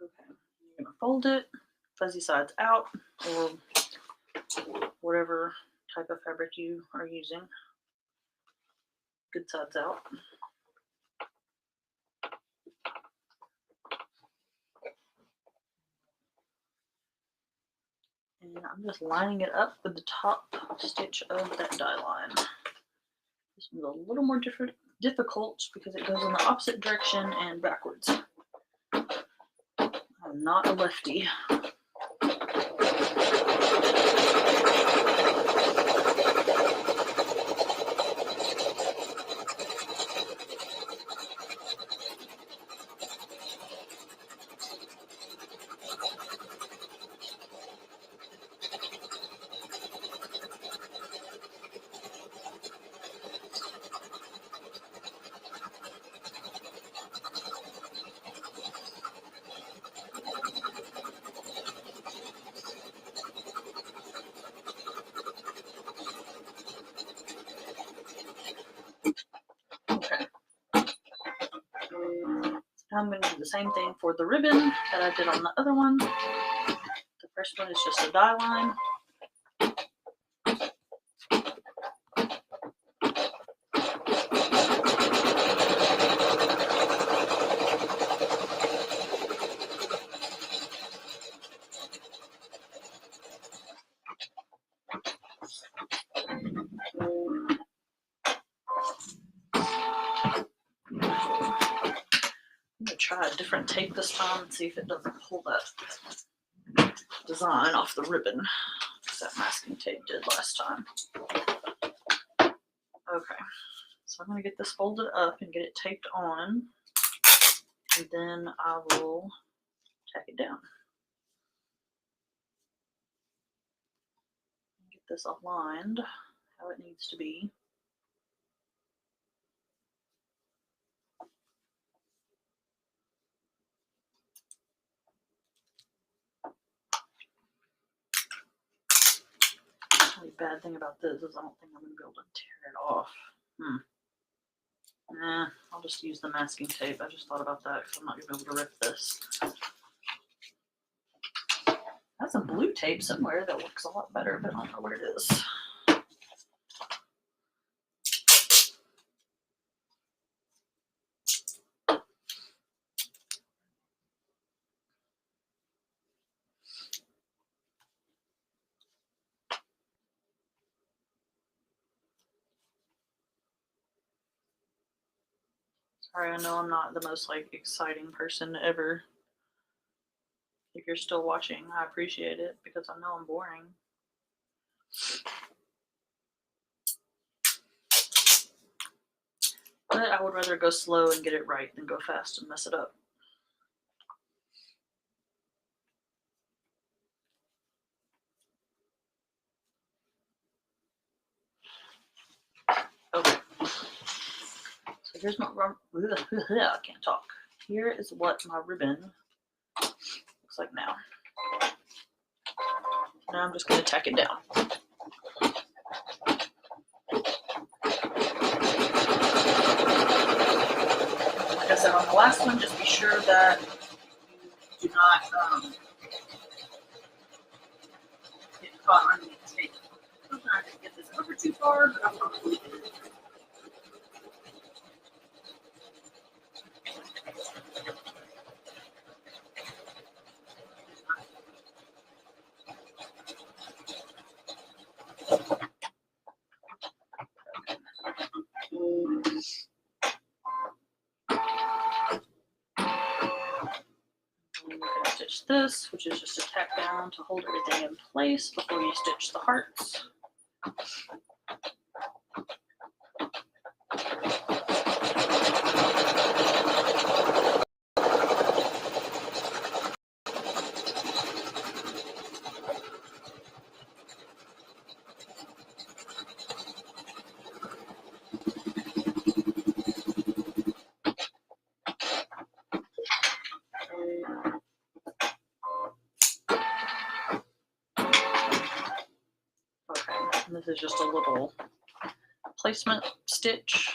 Okay, you're going to fold it, fuzzy sides out, or whatever type of fabric you are using. Good sides out. And I'm just lining it up with the top stitch of that dye line. This one's a little more difficult because it goes in the opposite direction and backwards. I'm not a lefty. Now I'm going to do the same thing for the ribbon that I did on the other one. The first one is just a die line. I'm going to try a different tape this time and see if it doesn't pull that design off the ribbon, because that masking tape did last time. Okay, so I'm going to get this folded up and get it taped on, and then I will tack it down. Get this aligned how it needs to be. The only bad thing about this is I don't think I'm going to be able to tear it off. Nah, I'll just use the masking tape. I just thought about that because I'm not going to be able to rip this. I have some blue tape somewhere that looks a lot better, but I don't know where it is. Sorry, I know I'm not the most exciting person ever. If you're still watching, I appreciate it because I know I'm boring. But I would rather go slow and get it right than go fast and mess it up. Okay. So here's my I can't talk. Here is what my ribbon looks like now. Now I'm just going to tack it down. Like I said on the last one, just be sure that you do not get caught underneath the tape. I'm trying to get this over too far, but I'm not going to. Stitch this, which is just a tack down to hold everything in place before you stitch the hearts. And this is just a little placement stitch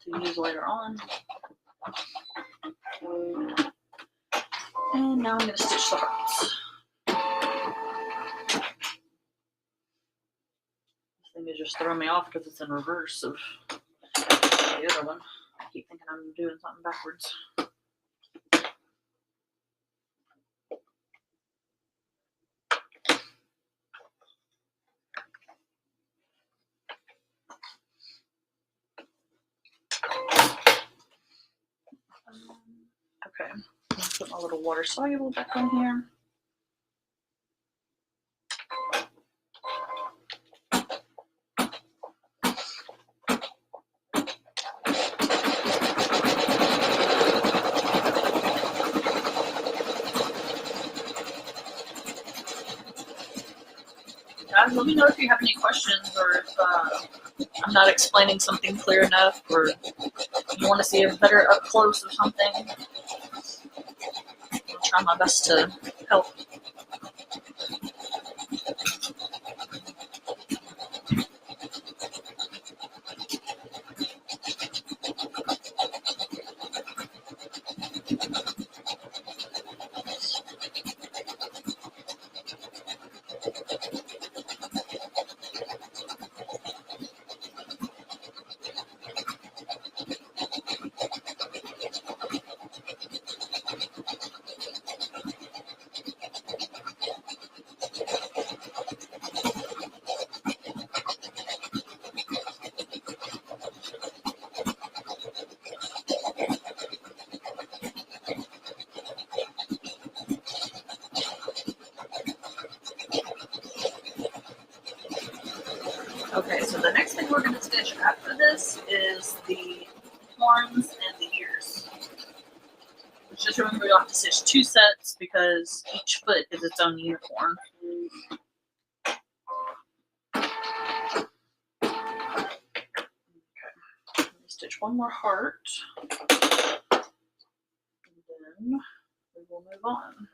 to use later on. And now I'm going to stitch the hearts. This thing is just throwing me off because it's in reverse of the other one. I keep thinking I'm doing something backwards. Okay, I'm going to put my little water soluble back on here. Guys, let me know if you have any questions or if I'm not explaining something clear enough, or you want to see a better up close or something. I'll try my best to help. stitch after this is the horns and the ears. Just remember you'll have to stitch 2 sets because each foot is its own unicorn. Okay. Stitch one more heart. And then we will move on.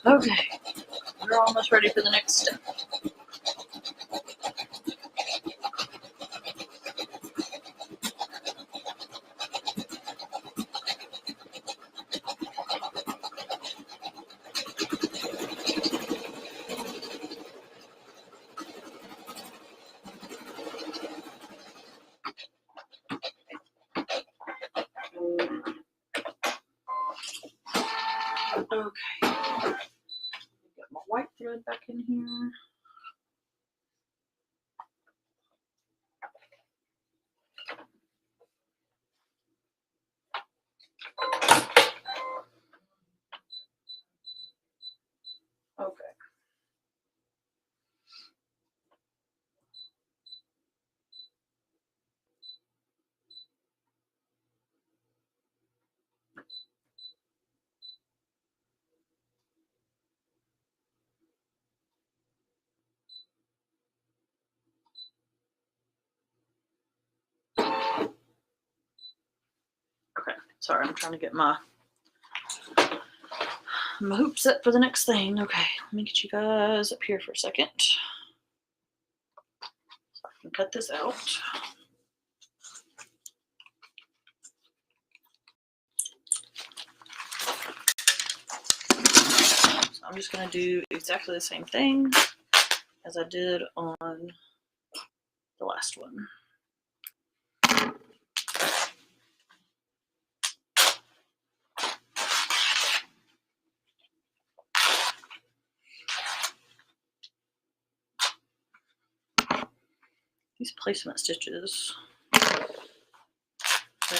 Okay, we're almost ready for the next step. Okay, get my white thread back in here. Okay. Okay, sorry, I'm trying to get my hoop set for the next thing. Okay, let me get you guys up here for a second. So I can cut this out. So I'm just going to do exactly the same thing as I did on the last one. These placement stitches, they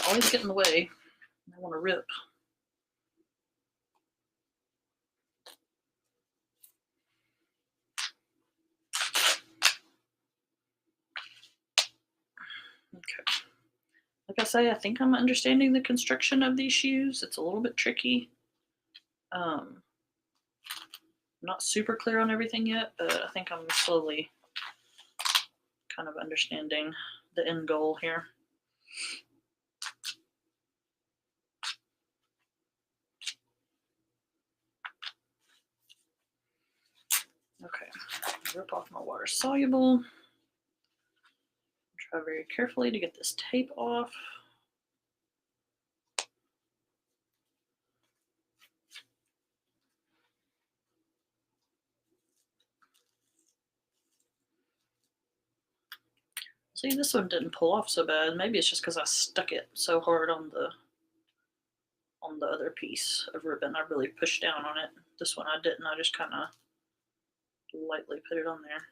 always get in the way. I want to rip. Okay. Like I say, I think I'm understanding the construction of these shoes. It's a little bit tricky. I'm not super clear on everything yet, but I think I'm slowly kind of understanding the end goal here. Okay, rip off my water soluble. Try very carefully to get this tape off. See, this one didn't pull off so bad. Maybe it's just because I stuck it so hard on the other piece of ribbon. I really pushed down on it. This one I didn't. I just kind of lightly put it on there.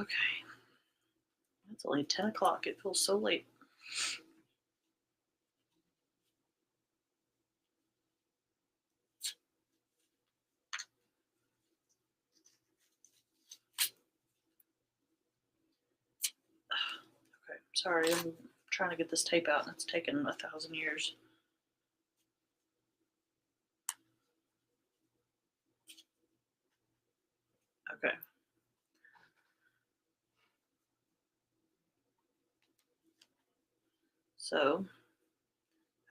Okay. It's only 10 o'clock. It feels so late. Okay, sorry. I'm trying to get this tape out and it's taken 1,000 years. Okay. So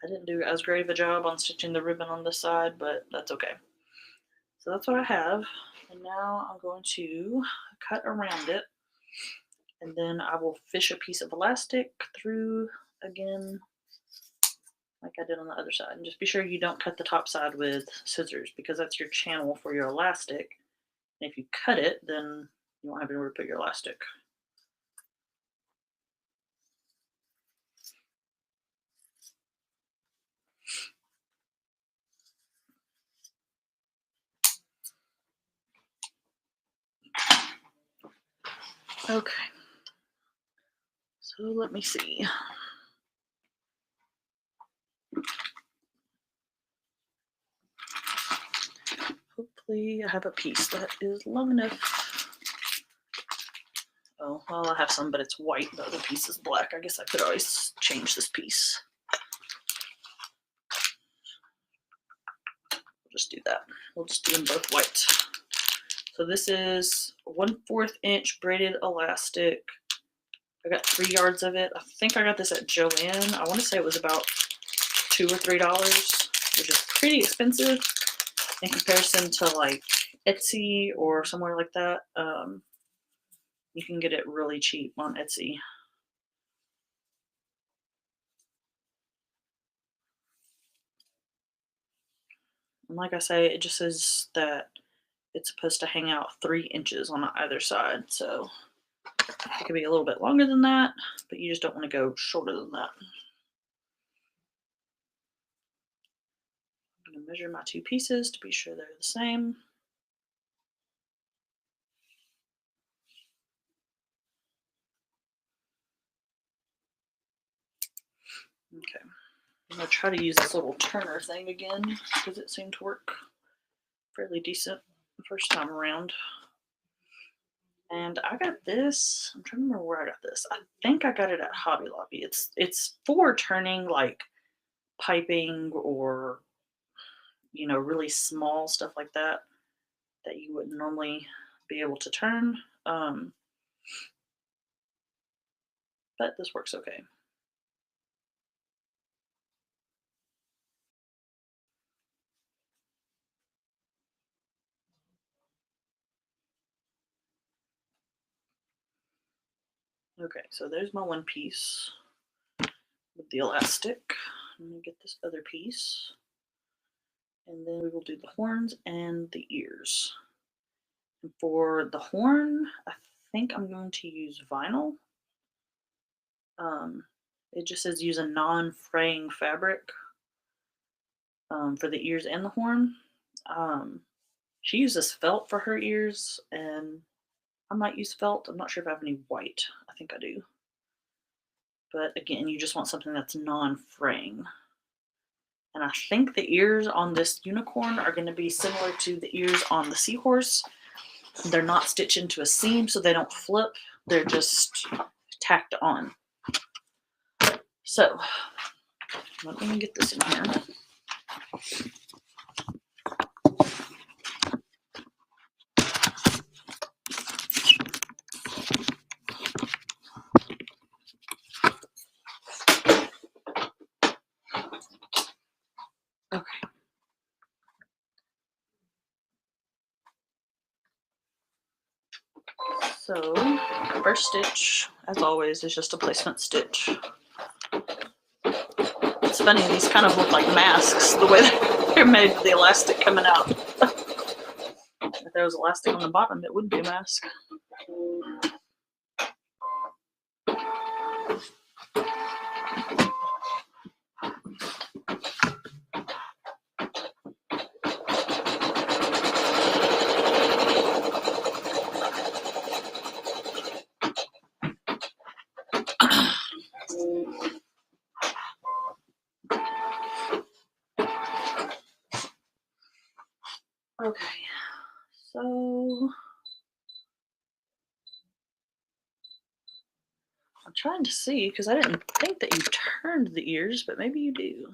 I didn't do as great of a job on stitching the ribbon on this side, but that's okay. So that's what I have. And now I'm going to cut around it. And then I will fish a piece of elastic through again, like I did on the other side. And just be sure you don't cut the top side with scissors because that's your channel for your elastic. And if you cut it, then you won't have anywhere to put your elastic. Okay. So let me see. Hopefully I have a piece that is long enough. Oh, well, I have some, but it's white. The other piece is black. I guess I could always change this piece. We'll just do that. We'll just do them both white. So this is 1/4 inch braided elastic. I got 3 yards of it. I think I got this at Joann. I want to say it was about $2 or $3, which is pretty expensive in comparison to like Etsy or somewhere like that. You can get it really cheap on Etsy. And like I say, it just says that it's supposed to hang out 3 inches on either side. So it could be a little bit longer than that, but you just don't want to go shorter than that. I'm going to measure my 2 pieces to be sure they're the same. Okay. I'm going to try to use this little turner thing again because it seemed to work fairly decent the first time around. And I got this. I'm trying to remember where I got this. I think I got it at Hobby Lobby. It's for turning like piping or really small stuff like that you wouldn't normally be able to turn. But this works okay. Okay, so there's my one piece with the elastic. I'm gonna get this other piece, and then we will do the horns and the ears. And for the horn, I think I'm going to use vinyl. It just says use a non-fraying fabric for the ears and the horn. She uses felt for her ears, and I might use felt. I'm not sure if I have any white. I think I do. But again, you just want something that's non-fraying. And I think the ears on this unicorn are going to be similar to the ears on the seahorse. They're not stitched into a seam, so they don't flip. They're just tacked on. So let me get this in here. Okay. So first stitch, as always, is just a placement stitch. It's funny, these kind of look like masks, the way they're made with the elastic coming out. If there was elastic on the bottom, it would be a mask. Okay, so I'm trying to see because I didn't think that you turned the ears, but maybe you do.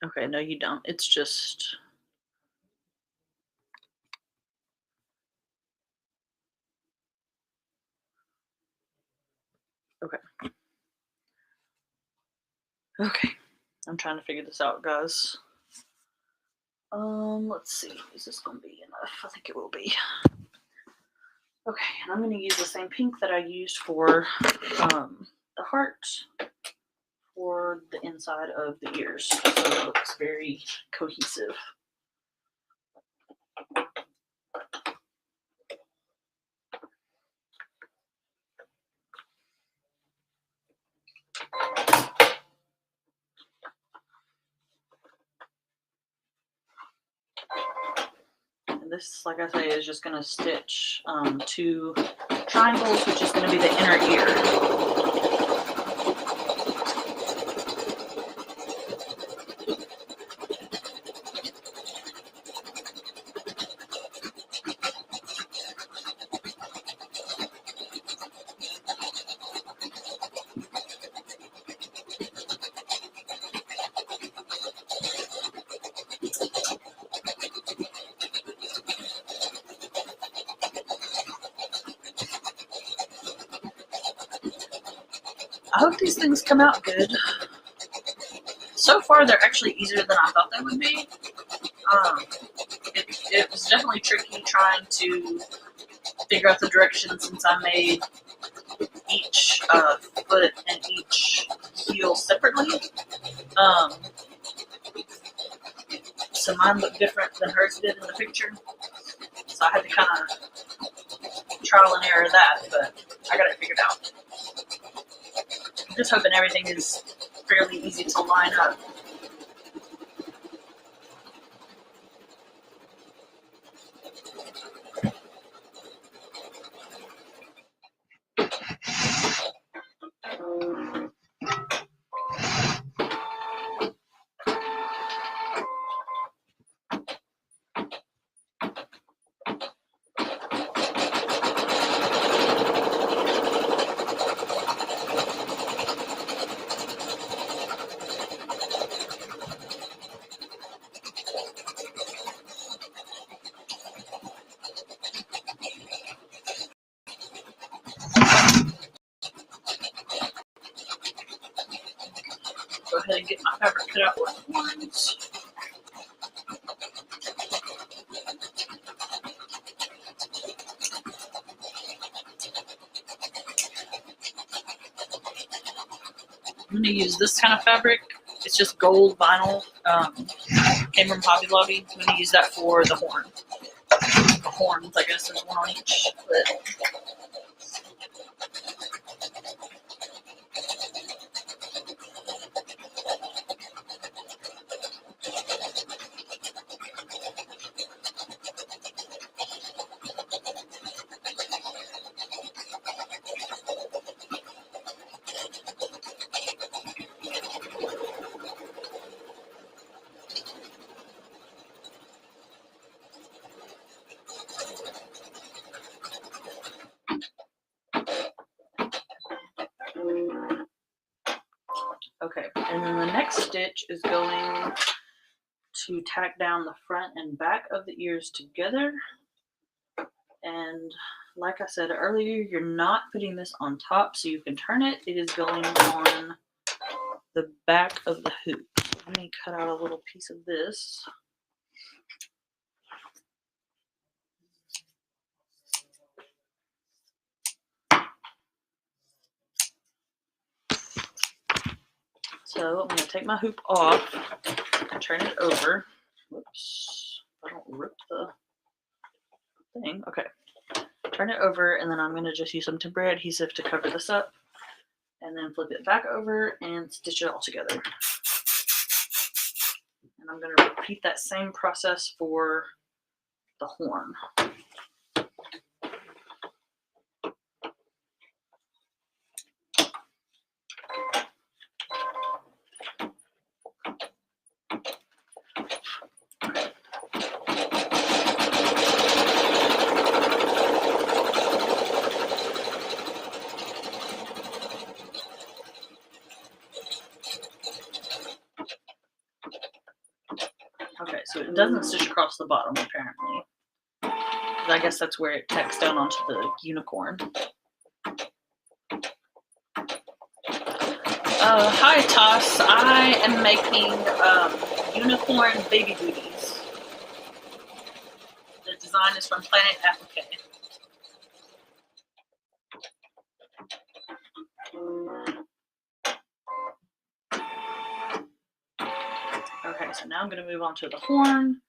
Okay, no, you don't. It's just Okay. Okay. I'm trying to figure this out, guys. Let's see. Is this going to be enough? I think it will be. Okay, and I'm going to use the same pink that I used for the heart for the inside of the ears, so it looks very cohesive. And this, like I say, is just going to stitch 2 triangles, which is going to be the inner ear. I hope these things come out good. So far, they're actually easier than I thought they would be. It was definitely tricky trying to figure out the direction since I made each foot and each heel separately. So mine looked different than hers did in the picture. So I had to kind of trial and error that, but I got it figured out. I'm just hoping everything is fairly easy to line up. Go ahead and get my fabric cut out with ones. I'm going to use this kind of fabric. It's just gold vinyl. Came from Hobby Lobby. I'm going to use that for the horn. The horns, I guess, there's one on each foot. Okay, and then the next stitch is going to tack down the front and back of the ears together. And like I said earlier, you're not putting this on top so you can turn it. It is going on the back of the hoop. Let me cut out a little piece of this. So I'm going to take my hoop off and turn it over. Whoops, I don't rip the thing. Okay, turn it over, and then I'm going to just use some temporary adhesive to cover this up, and then flip it back over and stitch it all together. And I'm going to repeat that same process for the horn. Okay, so it doesn't stitch across the bottom apparently. I guess that's where it tacks down onto the unicorn. Hi Toss, I am making unicorn baby booties. The design is from Planet Applique. Okay, so now I'm going to move on to the horn,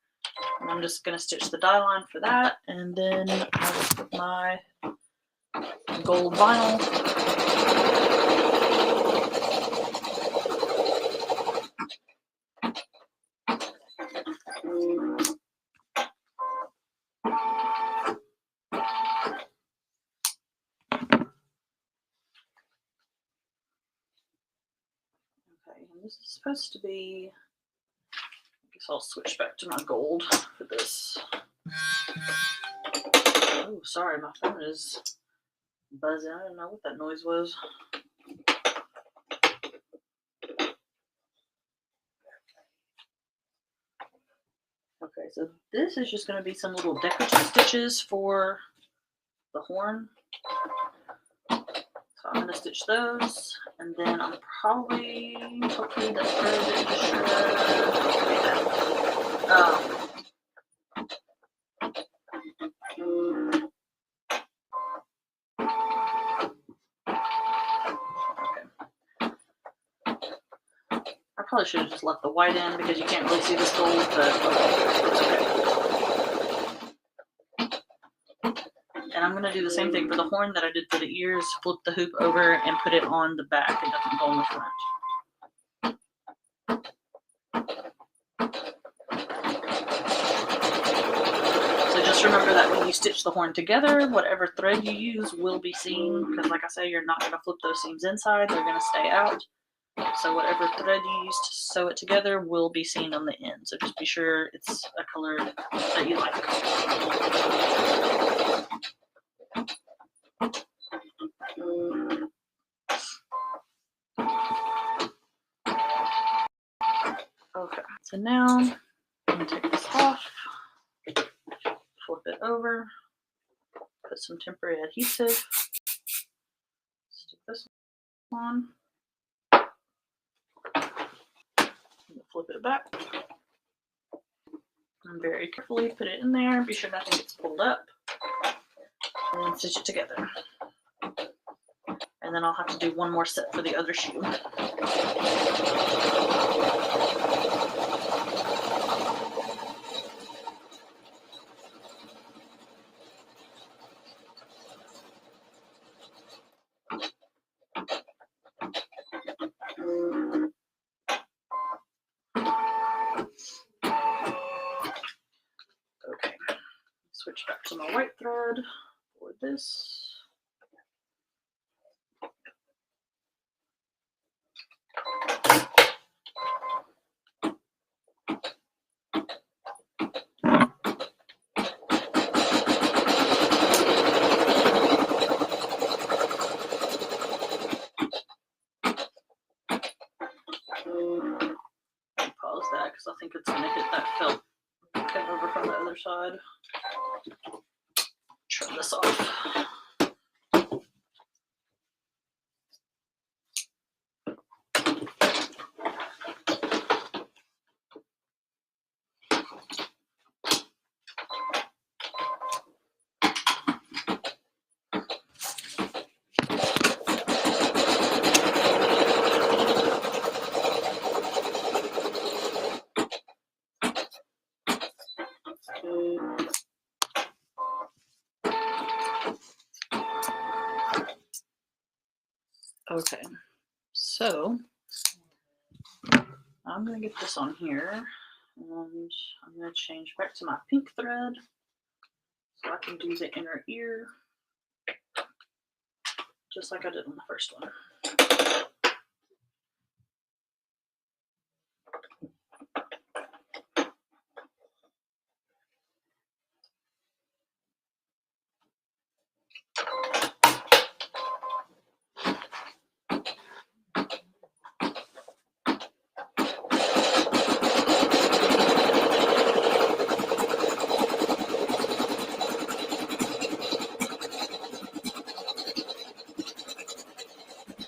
and I'm just going to stitch the die line for that, and then I will put my gold vinyl. Okay, and this is supposed to be, I guess I'll switch back to my gold for this. Oh, sorry, my phone is buzzing. I don't know what that noise was. Okay, so this is just going to be some little decorative stitches for the horn. So I'm going to stitch those, and then I'm probably, hopefully the thread is I probably should have just left the white in because you can't really see this gold, but it's okay. And I'm going to do the same thing for the horn that I did for the ears. Flip the hoop over and put it on the back. It doesn't go on the front. So just remember that when you stitch the horn together, whatever thread you use will be seen, because like I say, you're not going to flip those seams inside. They're going to stay out. So whatever thread you use to sew it together will be seen on the end. So just be sure it's a color that you like. Okay, so now I'm going to take this off, flip it over, put some temporary adhesive, stick this on, flip it back, and very carefully put it in there. Be sure nothing gets pulled up, and stitch it together. And then I'll have to do one more set for the other shoe. Okay, switch back to my white thread for this. Pause that because I think it's going to hit that felt come over from the other side. Trim this off. Okay, so I'm going to get this on here, and I'm going to change back to my pink thread so I can do the inner ear just like I did on the first one.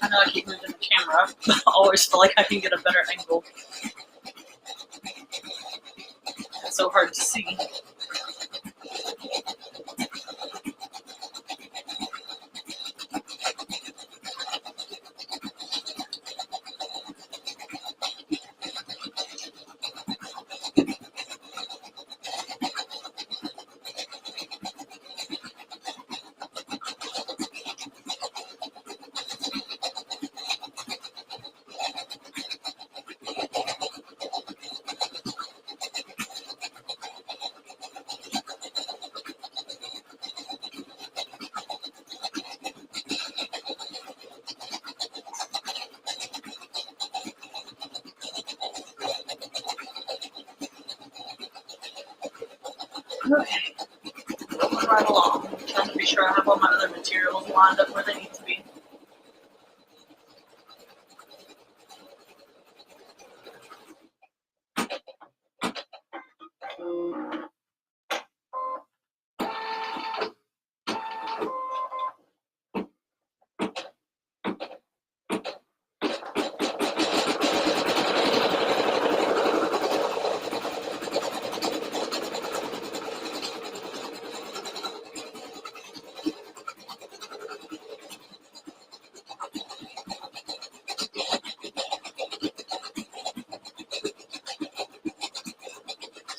I know I keep moving the camera camera. I always feel like I can get a better angle. It's so hard to see. Okay, moving right along. I'm trying to be sure I have all my other materials lined up where they need to be.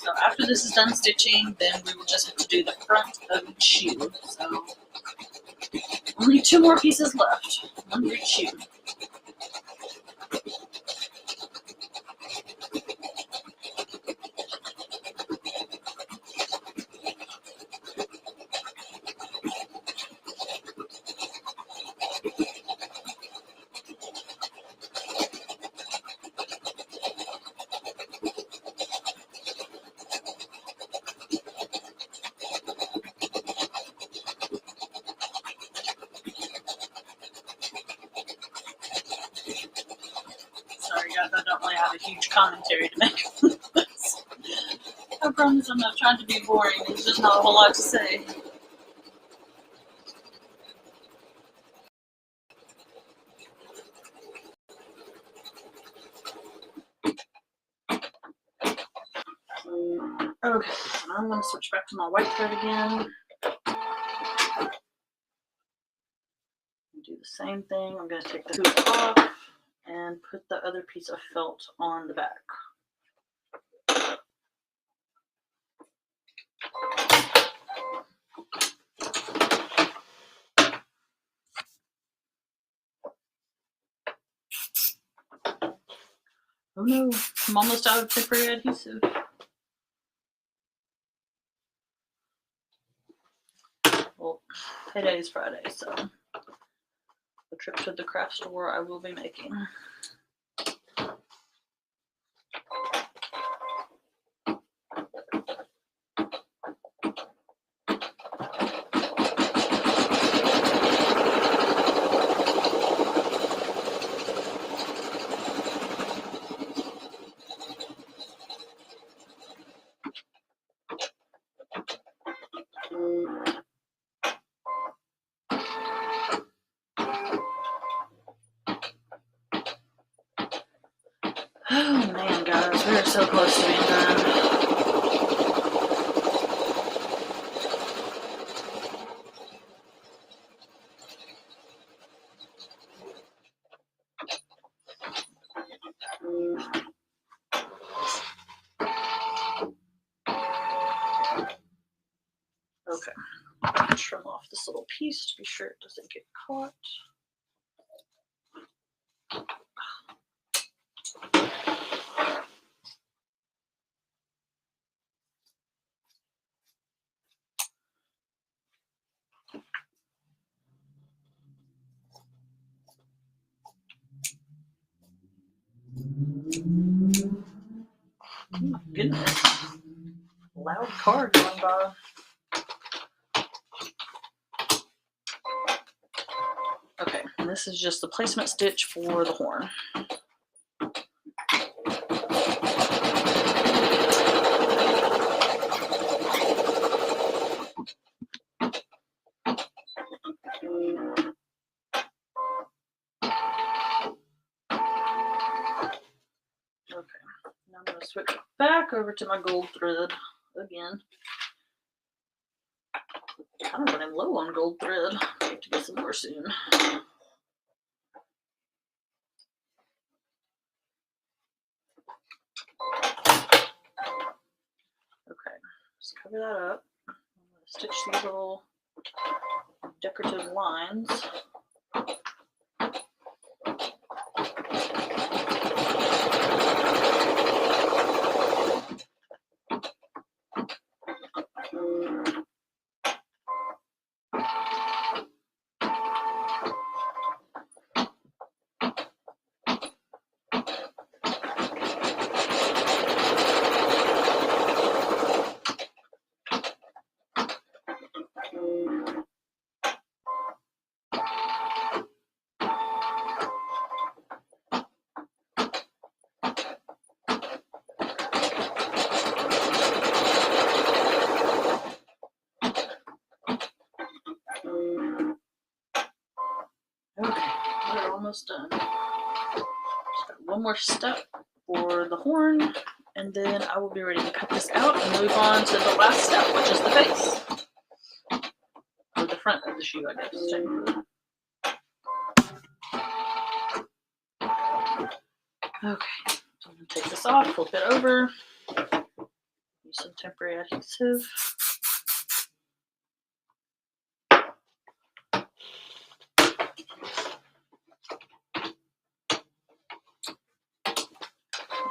So after this is done stitching, then we will just have to do the front of each shoe. So only 2 more pieces left, one for each shoe. Sorry guys, I don't really have a huge commentary to make. I promise I'm not trying to be boring, there's just not a whole lot to say. Okay, I'm going to switch back to my white thread again. Do the same thing. I'm going to take the hoop off and put the other piece of felt on the back. Oh no, I'm almost out of temporary adhesive. Well, payday is Friday, so the trip to the craft store I will be making. Oh man, guys, we're so close to being done. Okay, trim off this little piece to be sure it doesn't get caught. Oh my goodness, loud car going by. Okay, and this is just the placement stitch for the horn. back over to my gold thread again. Kind of running low on gold thread. I have to get some more soon. Okay, just cover that up. I'm going to stitch these little decorative lines. Okay, we're almost done. Just got one more step for the horn, and then I will be ready to cut this out and move on to the last step, which is the face. Or the front of the shoe, I guess, technically. Okay, so I'm going to take this off, flip it over, use some temporary adhesive.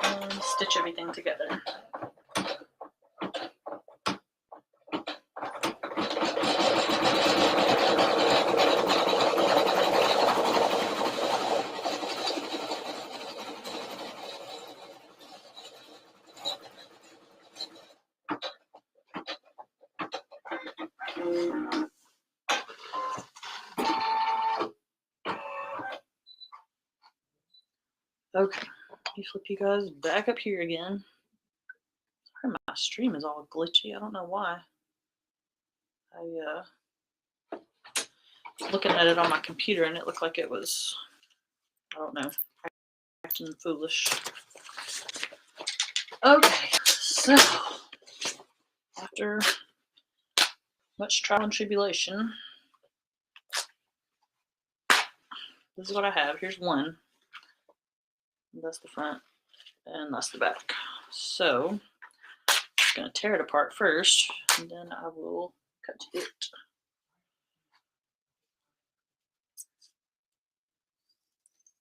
And stitch everything together. Okay, let me flip you guys back up here again. Sorry, my stream is all glitchy. I don't know why. I was looking at it on my computer and it looked like it was, I don't know, acting foolish. Okay, so after much trial and tribulation, this is what I have. Here's one. That's the front, and that's the back. So I'm just going to tear it apart first, and then I will cut it.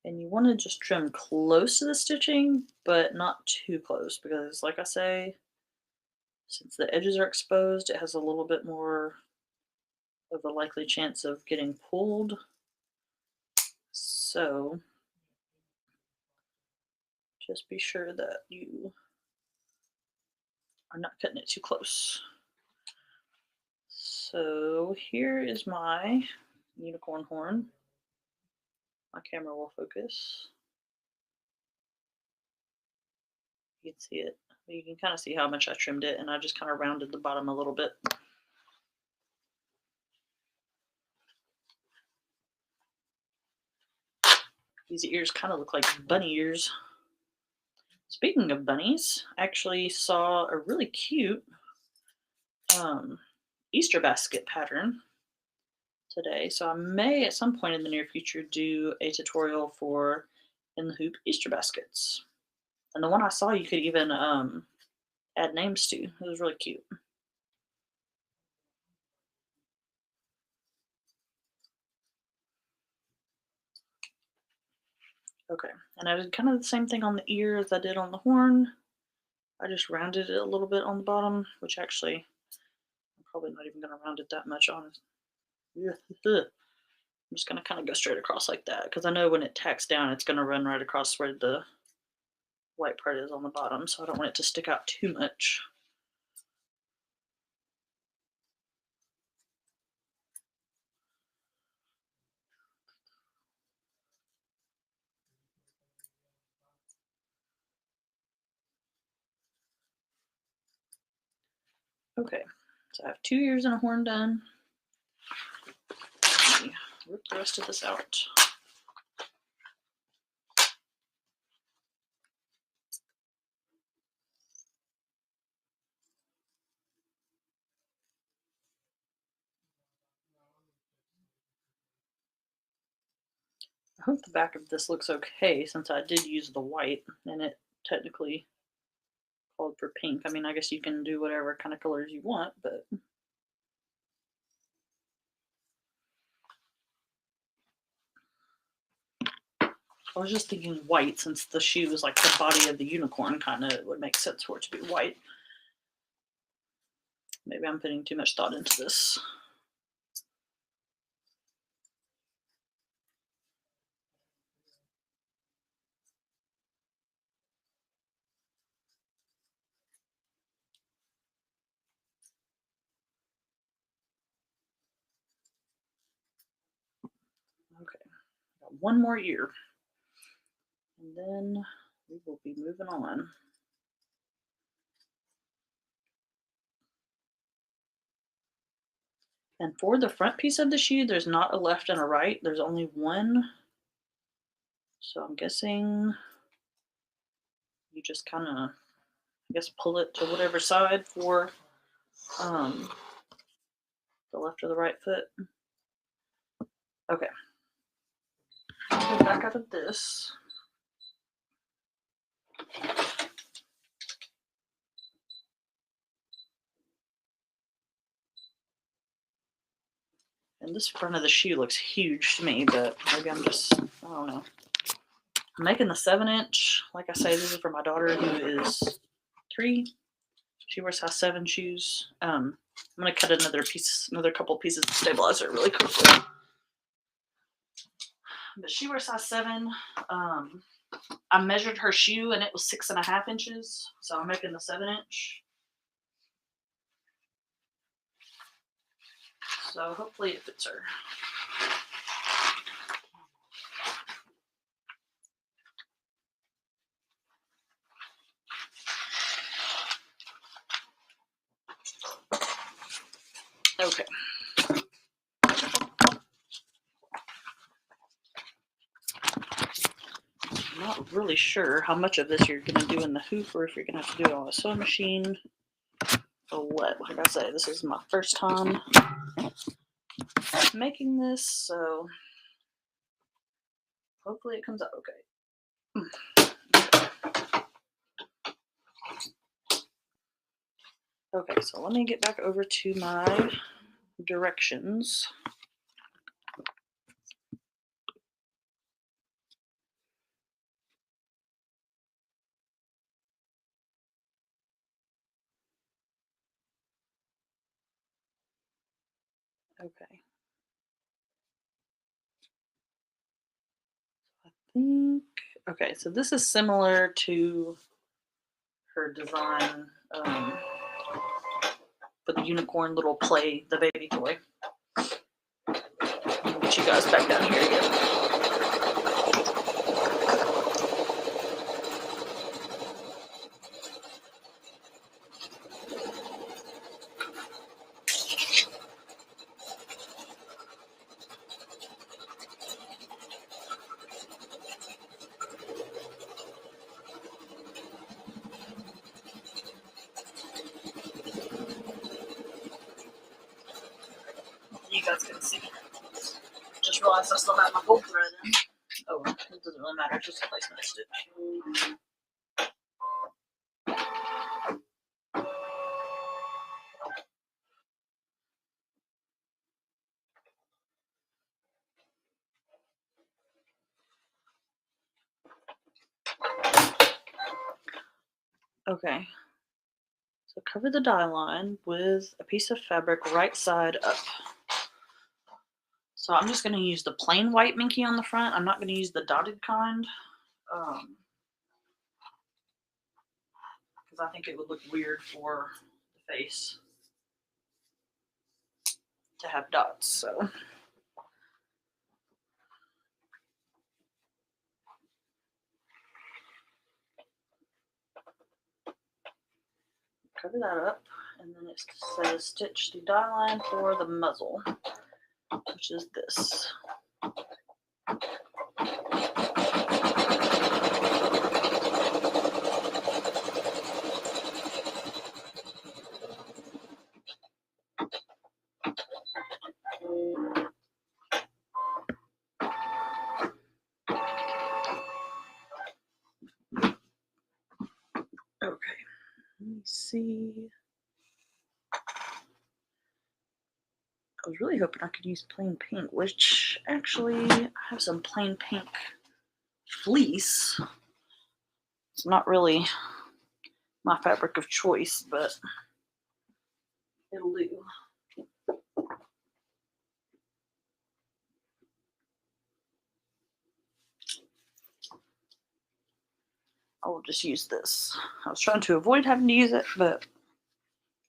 And you want to just trim close to the stitching, but not too close, because like I say, since the edges are exposed, it has a little bit more of a likely chance of getting pulled. So just be sure that you are not cutting it too close. So here is my unicorn horn. My camera will focus. You can see it. You can kind of see how much I trimmed it, and I just kind of rounded the bottom a little bit. These ears kind of look like bunny ears. Speaking of bunnies, I actually saw a really cute Easter basket pattern today. So I may at some point in the near future do a tutorial for in the hoop Easter baskets. And the one I saw you could even add names to. It was really cute. Okay, and I did kind of the same thing on the ear as I did on the horn. I just rounded it a little bit on the bottom, which actually I'm probably not even going to round it that much on it. I'm just going to kind of go straight across like that, because I know when it tacks down, it's going to run right across where the white part is on the bottom, so I don't want it to stick out too much. Okay, so I have 2 ears and a horn done. Let me rip the rest of this out. I hope the back of this looks okay since I did use the white and it technically called for pink. I mean, I guess you can do whatever kind of colors you want, but I was just thinking white since the shoe is like the body of the unicorn, kind of would make sense for it to be white. Maybe I'm putting too much thought into this. Okay, got one more ear, and then we will be moving on. And for the front piece of the shoe, there's not a left and a right. There's only one. So I'm guessing you just kind of, I guess, pull it to whatever side for the left or the right foot. Okay. Get back out of this. And this front of the shoe looks huge to me, but maybe I'm just, I don't know. I'm making the 7-inch. Like I say, this is for my daughter who is 3. She wears size 7 shoes. I'm gonna cut another couple pieces of stabilizer really quickly. But she wears size 7. I measured her shoe and it was 6.5 inches, so I'm making the 7-inch. So hopefully it fits her. Okay. I'm not really sure how much of this you're going to do in the hoop or if you're going to have to do it on a sewing machine or what. Like I say, this is my first time making this, so hopefully it comes out okay. Okay, so let me get back over to my directions. Okay. I think, okay, so this is similar to her design for the unicorn little play, the baby toy. I'll get you guys back down here again. You guys can see. Just realized I still have my gold thread in. Oh, it doesn't really matter, it's just a placement stitch. Okay, so cover the dye line with a piece of fabric right side up. So I'm just going to use the plain white minky on the front. I'm not going to use the dotted kind because I think it would look weird for the face to have dots. So cover that up, and then it says stitch the dye line for the muzzle, which is this. see. I was really hoping I could use plain pink, which actually I have some plain pink fleece. It's not really my fabric of choice, but it'll do. I will just use this. I was trying to avoid having to use it, but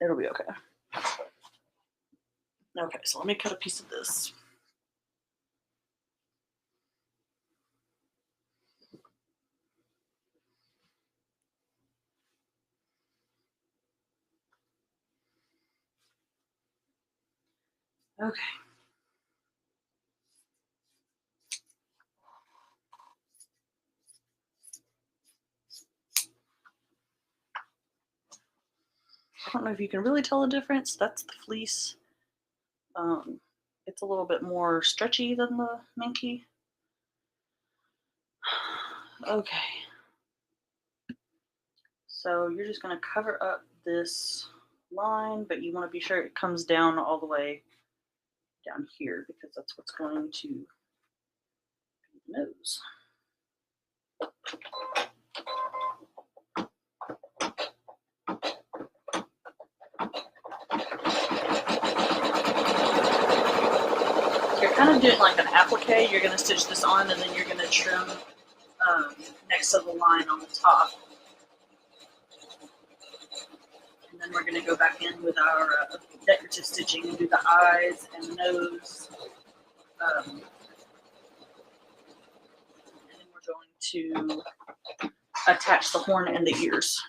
it'll be okay. Okay, so let me cut a piece of this. Okay. I don't know if you can really tell the difference. That's the fleece. It's a little bit more stretchy than the minky. Okay. So you're just going to cover up this line, but you want to be sure it comes down all the way down here because that's what's going to be the nose. You're kind of doing like an applique. You're going to stitch this on and then you're going to trim next to the line on the top. And then we're going to go back in with our decorative stitching and do the eyes and the nose. And then we're going to attach the horn and the ears.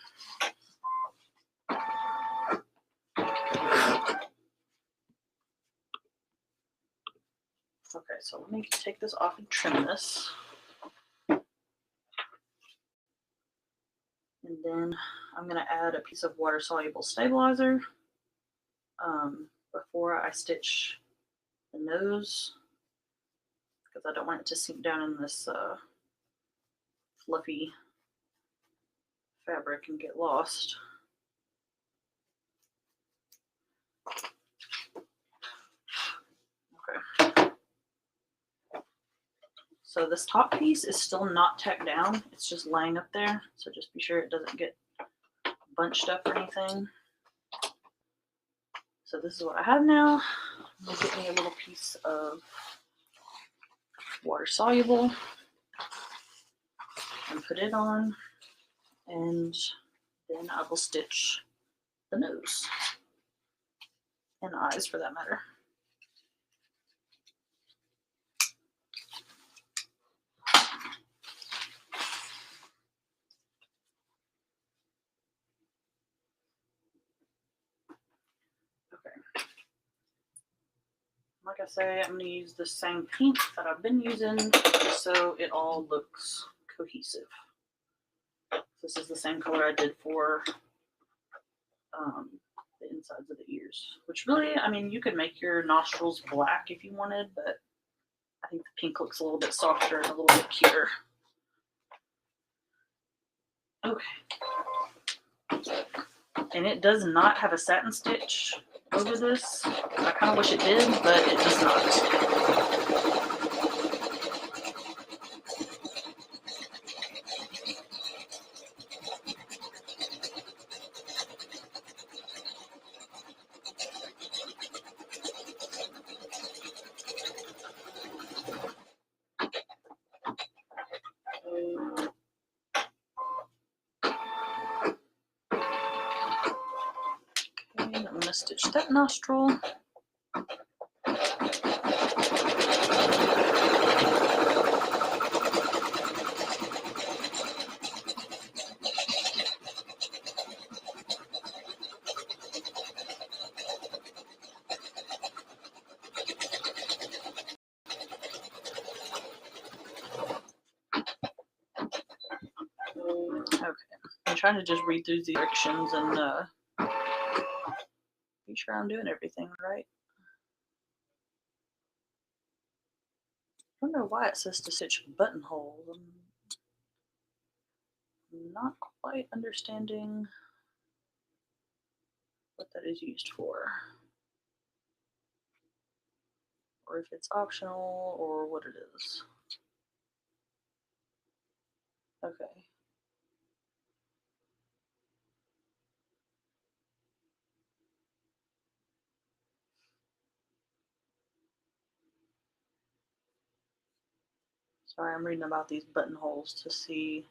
Okay, so let me take this off and trim this. And then I'm going to add a piece of water-soluble stabilizer before I stitch the nose because I don't want it to sink down in this fluffy fabric and get lost. Okay. So this top piece is still not tacked down. It's just laying up there. So just be sure it doesn't get bunched up or anything. So this is what I have now. I'm going to get me a little piece of water soluble and put it on. And then I will stitch the nose and eyes for that matter. Like I say, I'm going to use the same pink that I've been using just so it all looks cohesive. This is the same color I did for the insides of the ears, which really, I mean, you could make your nostrils black if you wanted, but I think the pink looks a little bit softer and a little bit cuter. Okay. And it does not have a satin stitch over this. I kind of wish it did, but it does not. I'm going to stitch that nostril. Okay, I'm trying to just read through the directions and be sure I'm doing everything right. I don't know why it says to stitch buttonholes. I'm not quite understanding what that is used for, or if it's optional, or what it is. Okay. Sorry, I'm reading about these buttonholes to see.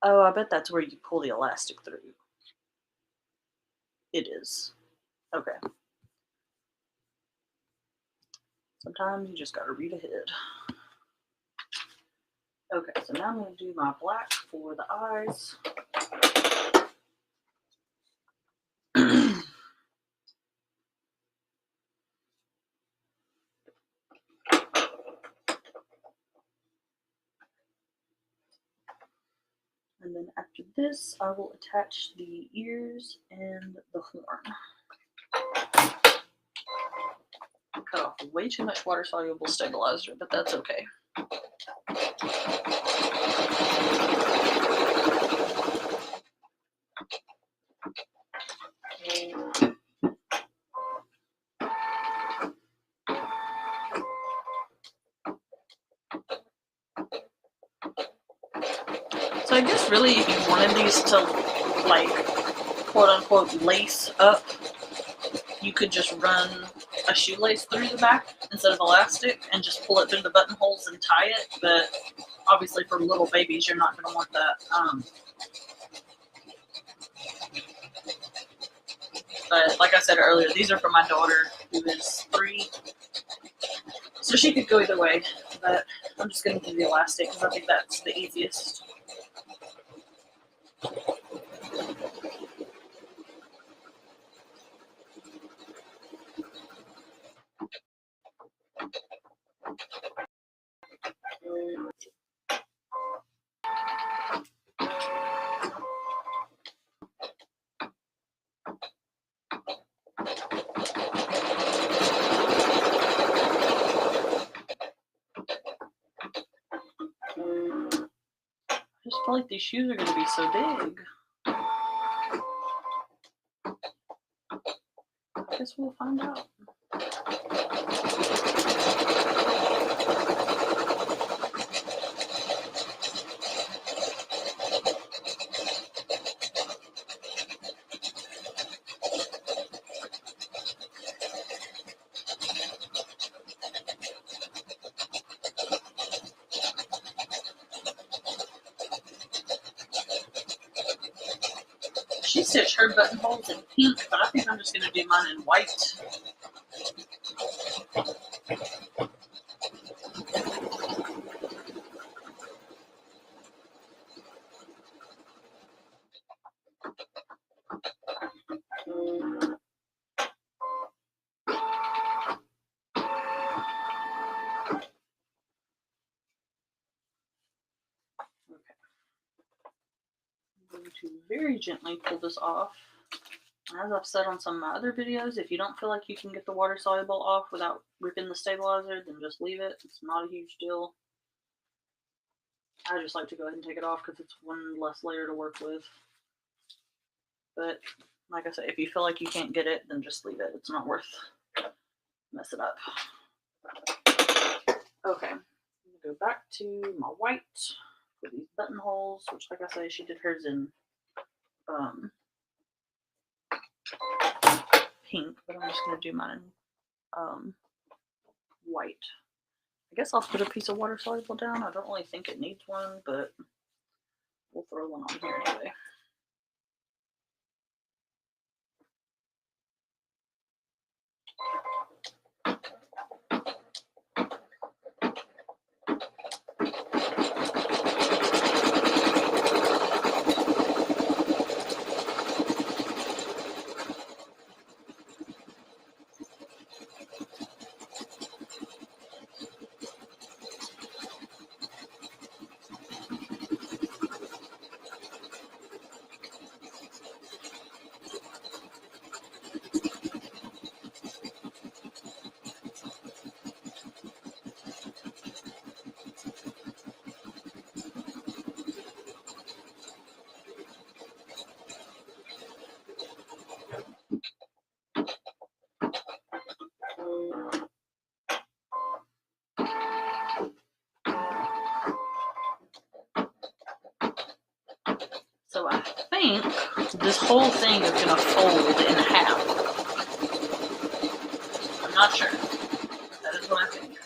Oh, I bet that's where you pull the elastic through. It is. Okay. Sometimes you just gotta read ahead. Okay, so now I'm gonna do my black for the eyes. And then after this, I will attach the ears and the horn. I cut off way too much water-soluble stabilizer, but that's okay. So I guess really if you wanted these to like quote unquote lace up, you could just run a shoelace through the back instead of elastic and just pull it through the buttonholes and tie it, but obviously for little babies you're not going to want that. But like I said earlier, these are for my daughter who is 3, so she could go either way, but I'm just going to do the elastic because I think that's the easiest. I just feel like these shoes are going to be so big. I guess we'll find out. She stitched her buttonholes in pink, but I think I'm just going to do mine in white. I'm going to very gently pull this off. As I've said on some of my other videos, if you don't feel like you can get the water soluble off without ripping the stabilizer, then just leave it. It's not a huge deal. I just like to go ahead and take it off because it's one less layer to work with. But like I said, if you feel like you can't get it, then just leave it. It's not worth mess it up. Okay, I'm gonna go back to my white for these buttonholes, which like I say, she did hers in pink, but I'm just gonna do mine white. I guess I'll put a piece of water soluble down. I don't really think it needs one, but we'll throw one on here anyway. this whole thing is going to fold in half. I'm not sure. That is what I think.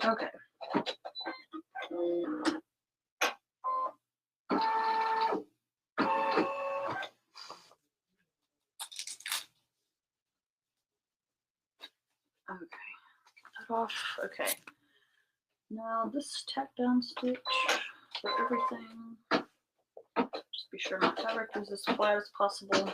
Okay. Okay, that off. Okay. Now this tack down stitch for everything. Just be sure my fabric is as flat as possible.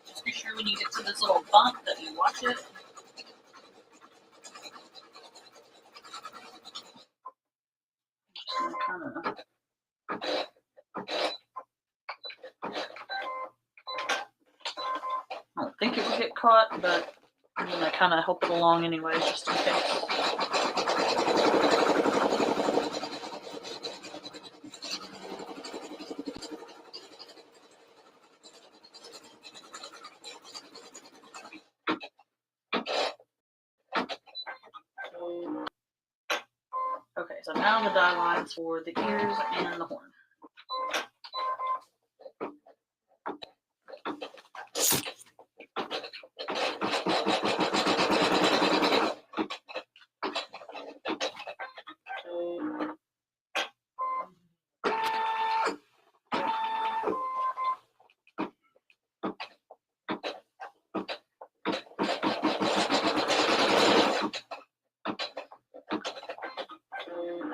Just be sure when you get to this little bump that you watch it. Just gonna kind of I don't think it will get caught, but I'm going to kind of help it along anyway, just in case. Okay, so now the die lines for the ears and the horn.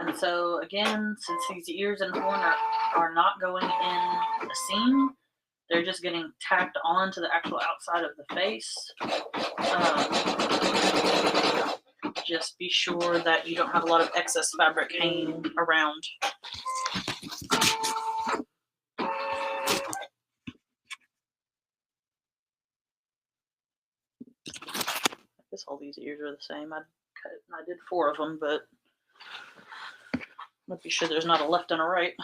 And so again, since these ears and horn are not going in the seam, they're just getting tacked on to the actual outside of the face. Just be sure that you don't have a lot of excess fabric hanging around. I guess all these ears are the same. I did 4 of them, but let's be sure there's not a left and a right.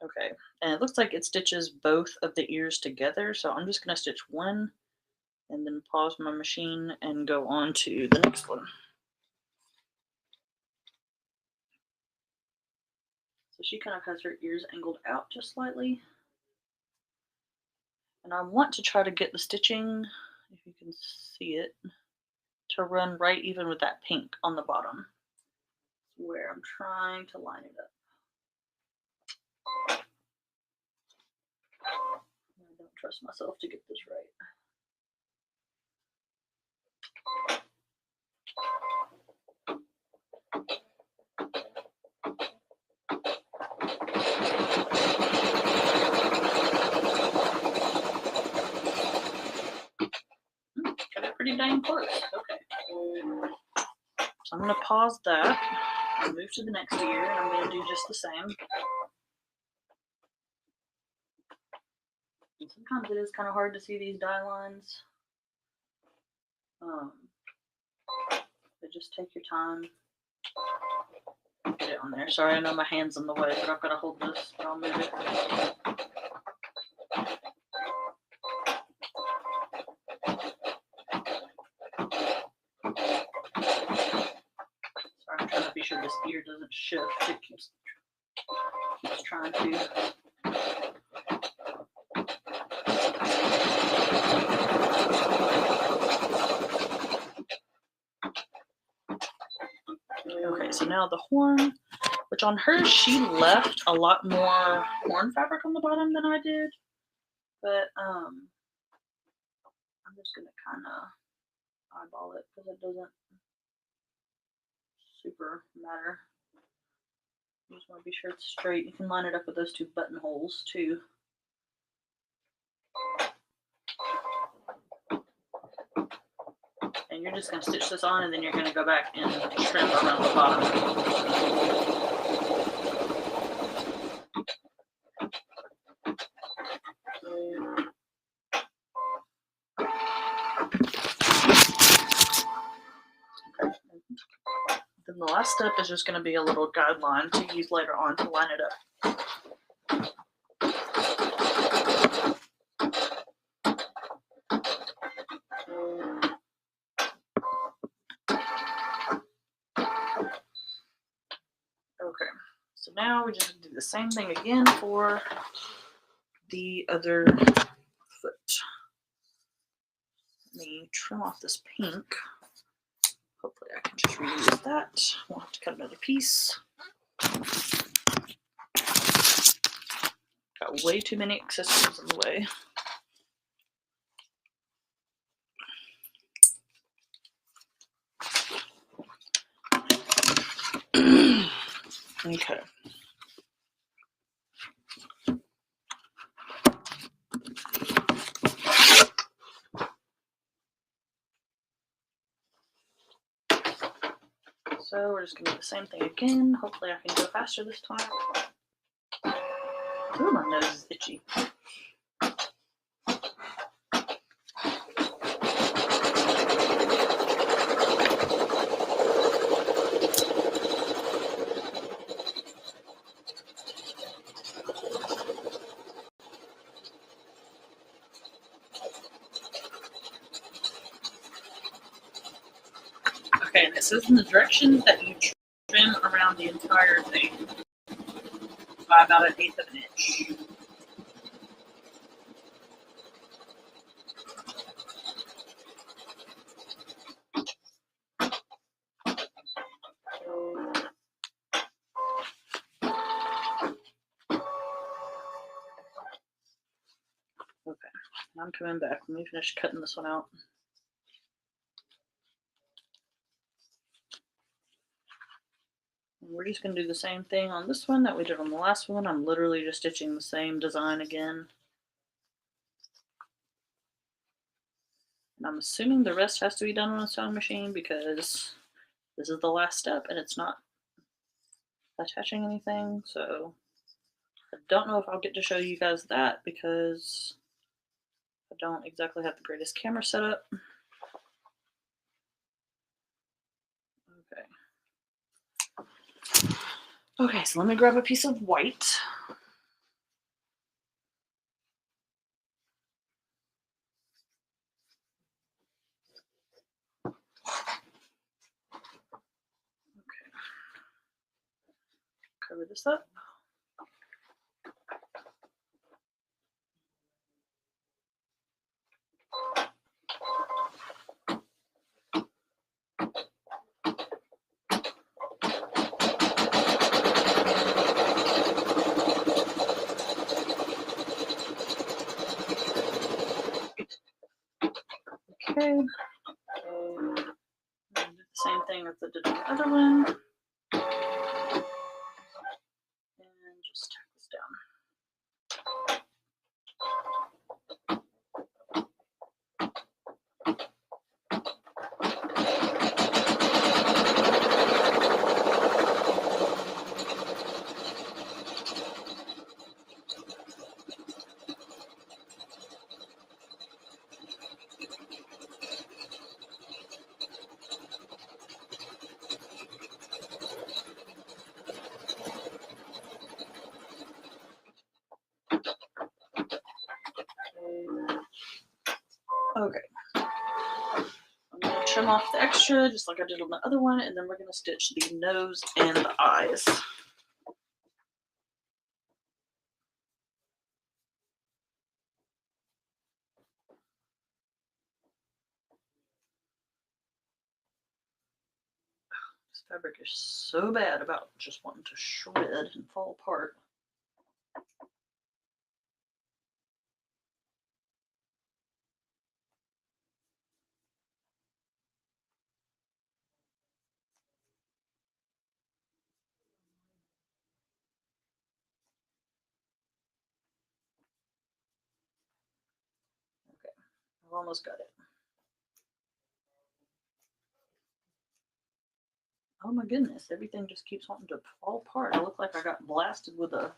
Okay, and it looks like it stitches both of the ears together, so I'm just going to stitch one and then pause my machine and go on to the next one. So she kind of has her ears angled out just slightly. And I want to try to get the stitching, if you can see it, to run right even with that pink on the bottom. That's where I'm trying to line it up. I don't trust myself to get this right. Got it pretty dang close. Okay. So I'm going to pause that and move to the next ear, and I'm going to do just the same. And sometimes it is kind of hard to see these die lines. But just take your time. Get it on there. Sorry, I know my hand's in the way, but I've got to hold this, but I'll move it. Sorry, I'm trying to be sure this ear doesn't shift. It keeps trying to. Okay, so now the horn, which on hers she left a lot more horn fabric on the bottom than I did, but I'm just gonna kind of eyeball it because it doesn't super matter. You just want to be sure it's straight. You can line it up with those 2 buttonholes too. And you're just going to stitch this on, and then you're going to go back and trim around the bottom. Then the last step is just going to be a little guideline to use later on to line it up. Okay, so now we just do the same thing again for the other foot. Let me trim off this pink. Hopefully I can just reuse that. Won't have to cut another piece. Got way too many accessories in the way. Okay. So we're just going to do the same thing again. Hopefully I can go faster this time. Ooh, my nose is itchy. Okay, and it says in the directions that you trim around the entire thing by about 1/8 of an inch. Okay, I'm coming back. Let me finish cutting this one out. And we're just going to do the same thing on this one that we did on the last one. I'm literally just stitching the same design again. And I'm assuming the rest has to be done on a sewing machine because this is the last step and it's not attaching anything. So I don't know if I'll get to show you guys that because I don't exactly have the greatest camera setup. Okay. Okay, so let me grab a piece of white. Okay. Cover this up. Okay. And do the same thing as I did on the other one. And just tack this down. Okay. I'm going to trim off the extra just like I did on the other one, and then we're going to stitch the nose and the eyes. This fabric is so bad about just wanting to shred and fall apart. Okay, I've almost got it. Oh my goodness, everything just keeps wanting to fall apart. I look like I got blasted with a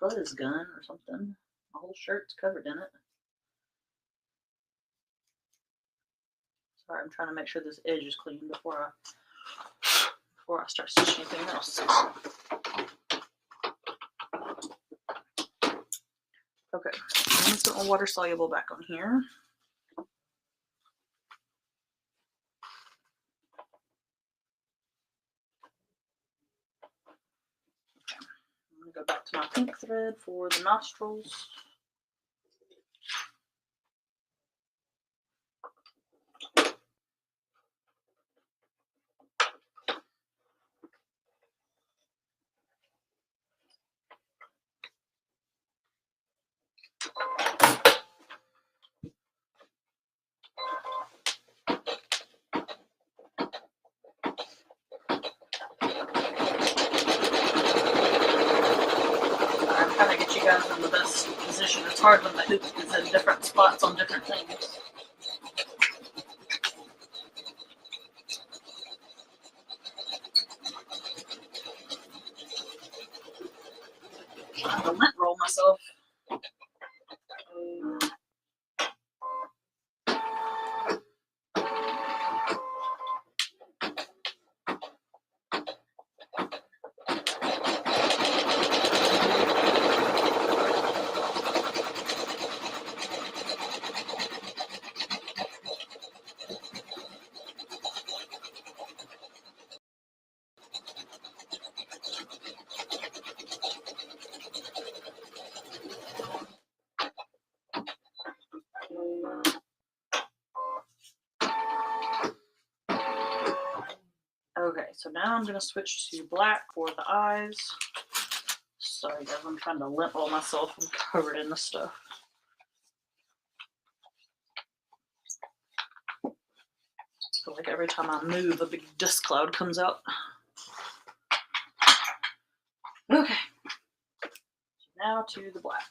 buzz gun or something. My whole shirt's covered in it. Sorry, I'm trying to make sure this edge is clean before I start stitching anything else. Okay, I'm just put my water soluble back on here. Okay, I'm gonna go back to my pink thread for the nostrils. I'm trying to get you guys in the best position. It's hard when the hoop is in different spots on different things. I'm trying to lint roll myself. Okay, so now I'm going to switch to black for the eyes. Sorry guys, I'm trying to lint roll myself. I'm covered in the stuff. I feel like every time I move, a big dust cloud comes out. Okay, so now to the black.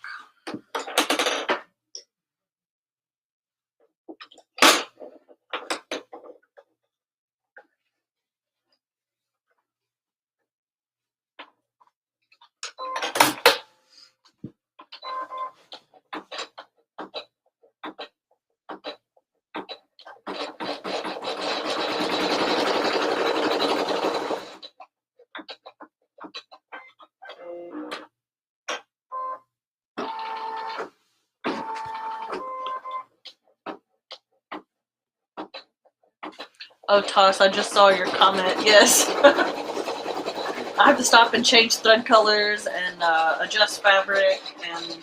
Oh, Toss, I just saw your comment. Yes. I have to stop and change thread colors and adjust fabric and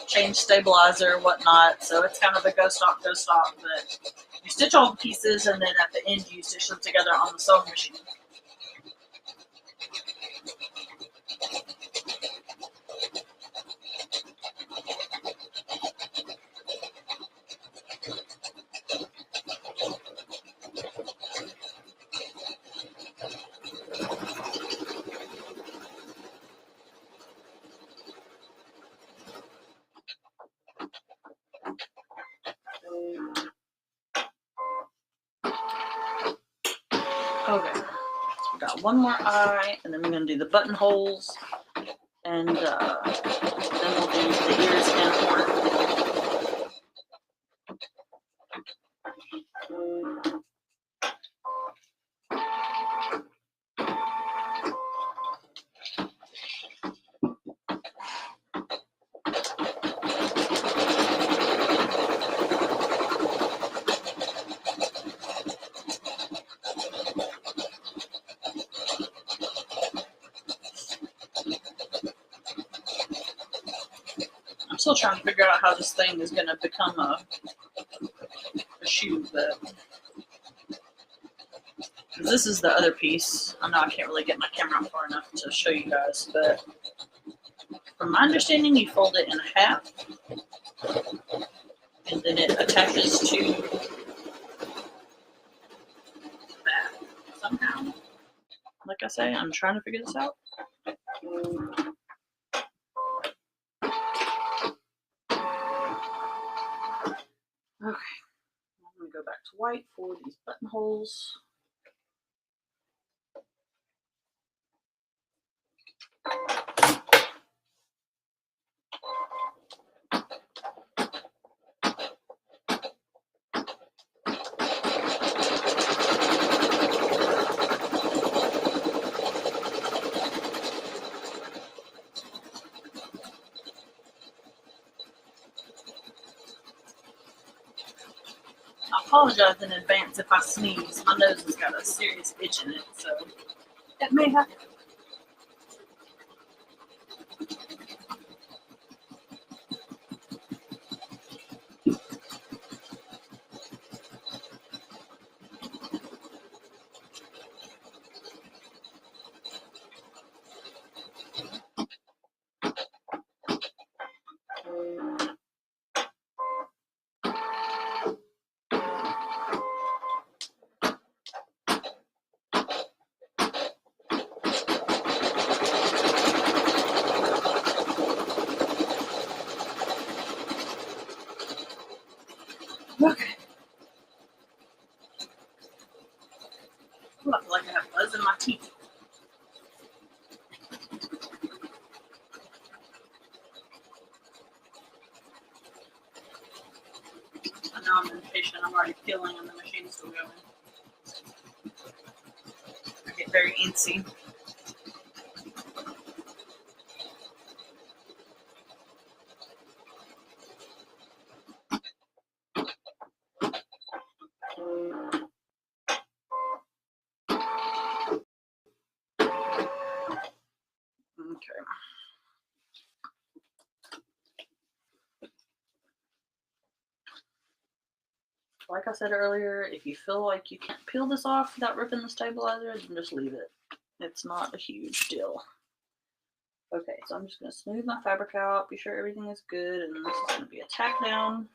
change stabilizer, whatnot. So it's kind of a go stop. But you stitch all the pieces and then at the end you stitch them together on the sewing machine. Okay, so we got one more eye, and then we're going to do the buttonholes, and then we'll do the ears and horn. I'm still trying to figure out how this thing is going to become a shoe, but this is the other piece. I know I can't really get my camera out far enough to show you guys, but from my understanding, you fold it in half, and then it attaches to that somehow. Like I say, I'm trying to figure this out. Okay, I'm going to go back to white for these buttonholes. I apologize in advance if I sneeze. My nose has got a serious itch in it, so it may happen. Okay. Ooh, I feel like I have buzz in my teeth. I know I'm impatient. I'm already feeling and the machine's still going. I get very antsy. Okay. Like I said earlier, if you feel like you can't peel this off without ripping the stabilizer, then just leave it. It's not a huge deal. Okay, so I'm just going to smooth my fabric out, be sure everything is good, and this is going to be a tack down.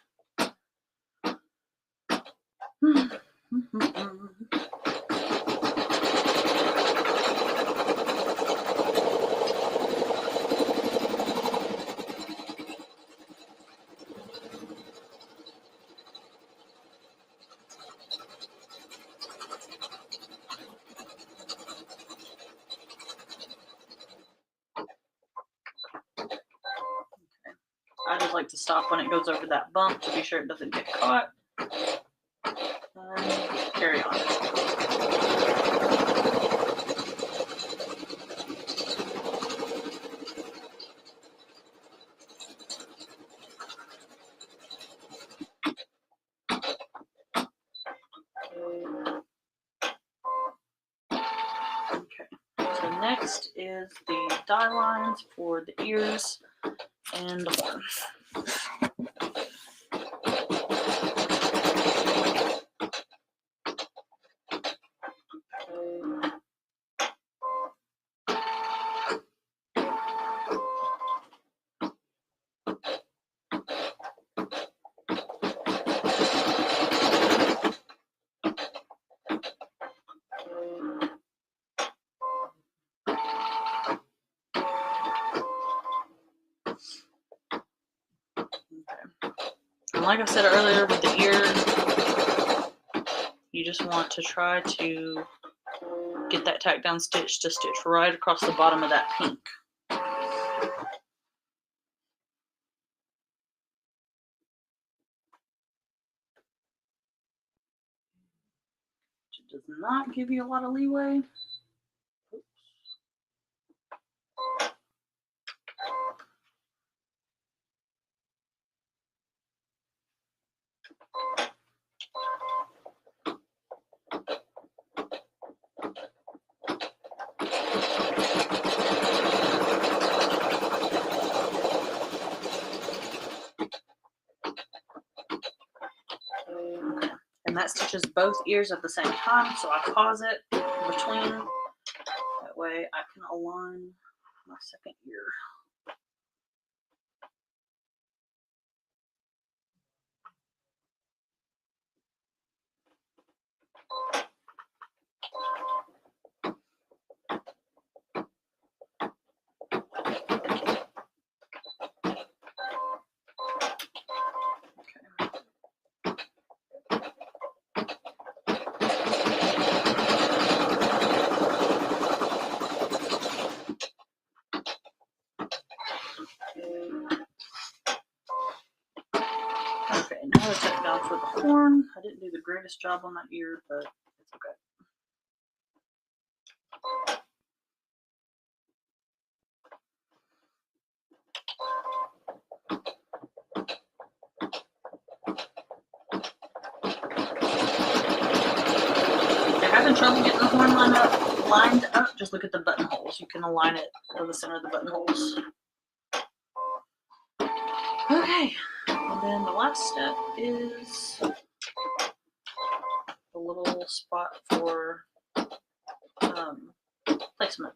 I just like to stop when it goes over that bump to be sure it doesn't get caught. And carry on. Okay, so next is the die lines for the ears and the horn. And like I said earlier, with the ear, you just want to try to get that tack down stitch to stitch right across the bottom of that pink. It does not give you a lot of leeway. And that stitches both ears at the same time, so I pause it between. That way I can align my second ear. Another tack down for the horn. I didn't do the greatest job on that ear, but it's okay. If you're having trouble getting the horn lined up, just look at the buttonholes. You can align it to the center of the buttonholes. Okay, and then the last step is a little spot for placement.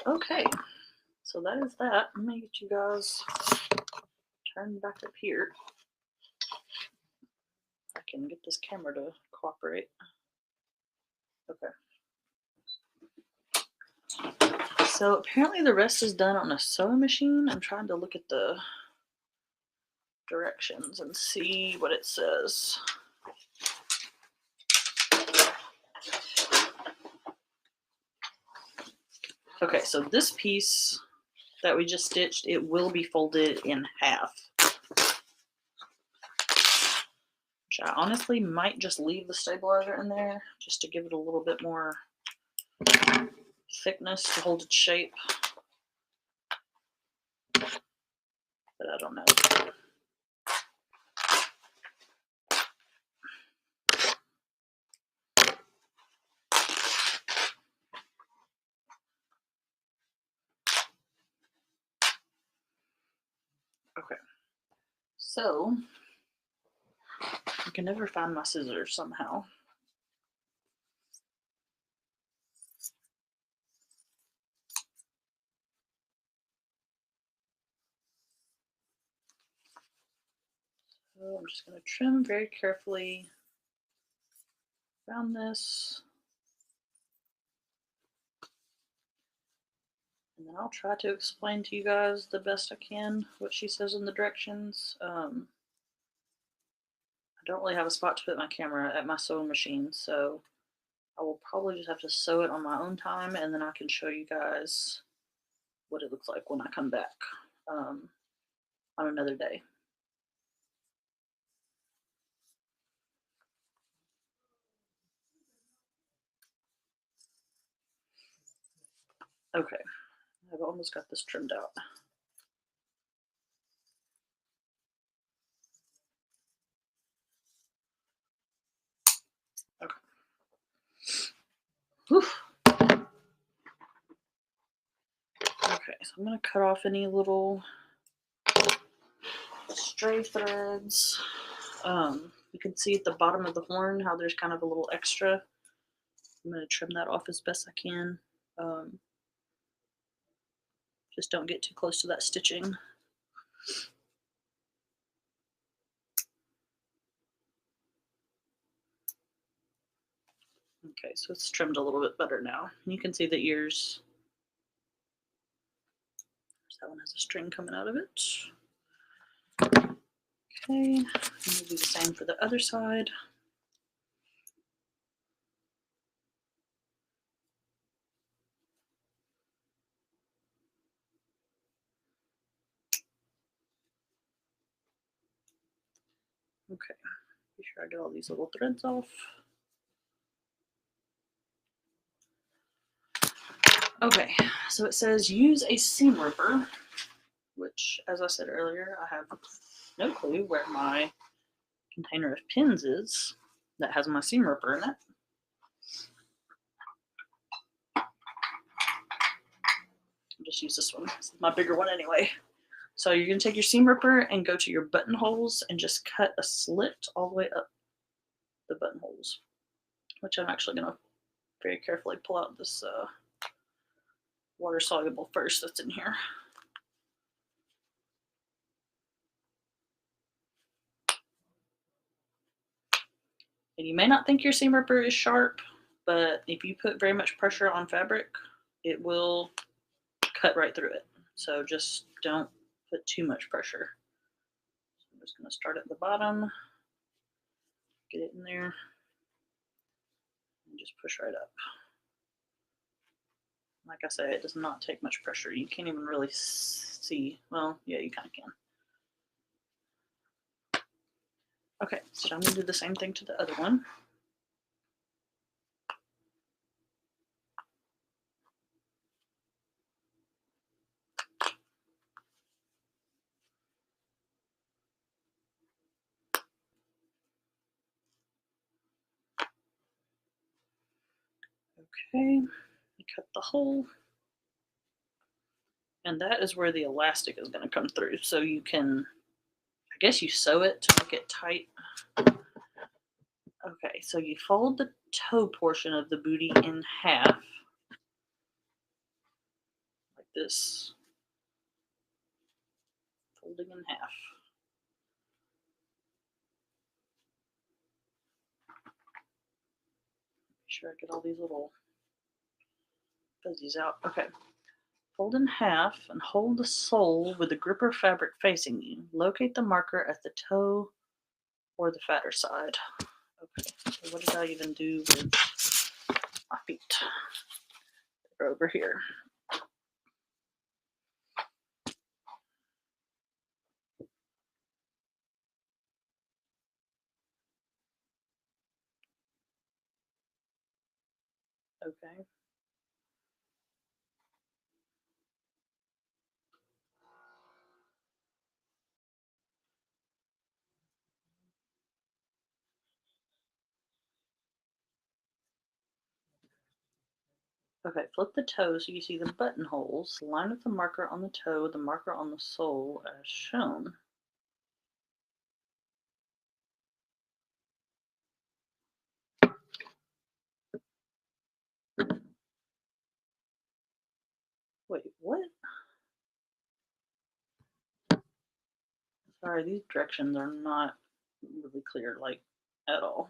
Okay, so that is that. Let me get you guys turned back up here. I can get this camera to cooperate. Okay. So apparently the rest is done on a sewing machine. I'm trying to look at the directions and see what it says. Okay, so this piece that we just stitched, it will be folded in half. Which I honestly might just leave the stabilizer in there just to give it a little bit more thickness to hold its shape. But I don't know. Okay. So I can never find my scissors somehow. So I'm just going to trim very carefully around this. And then I'll try to explain to you guys the best I can what she says in the directions. I don't really have a spot to put my camera at my sewing machine, so I will probably just have to sew it on my own time, and then I can show you guys what it looks like when I come back on another day. Okay, I've almost got this trimmed out. Okay. Oof. Okay, so I'm going to cut off any little stray threads. You can see at the bottom of the horn how there's kind of a little extra. I'm going to trim that off as best I can. Just don't get too close to that stitching. Okay, so it's trimmed a little bit better now. You can see the ears. That one has a string coming out of it. Okay, and we'll do the same for the other side. Okay, be sure I get all these little threads off. Okay, so it says use a seam ripper, which, as I said earlier, I have no clue where my container of pins is that has my seam ripper in it. I'll just use this one. This is my bigger one anyway. So you're going to take your seam ripper and go to your buttonholes and just cut a slit all the way up the buttonholes, which I'm actually going to very carefully pull out this water soluble first that's in here. And you may not think your seam ripper is sharp, but if you put very much pressure on fabric, it will cut right through it. So just don't put too much pressure. So I'm just going to start at the bottom, get it in there, and just push right up. like I say, it does not take much pressure. You can't even really see. Well, yeah, you kind of can. Okay, so I'm going to do the same thing to the other one. Okay, cut the hole. And that is where the elastic is going to come through. So you can, I guess you sew it to make it tight. Okay, so you fold the toe portion of the booty in half, like this, folding in half. Make sure I get all these little fuzzies out. Okay, fold in half and hold the sole with the gripper fabric facing you. Locate the marker at the toe or the fatter side. Okay, so what did I even do with my feet? They're over here. Okay. Okay, flip the toe so you see the buttonholes. Line up the marker on the toe, the marker on the sole as shown. Wait, what? Sorry, these directions are not really clear, like, at all.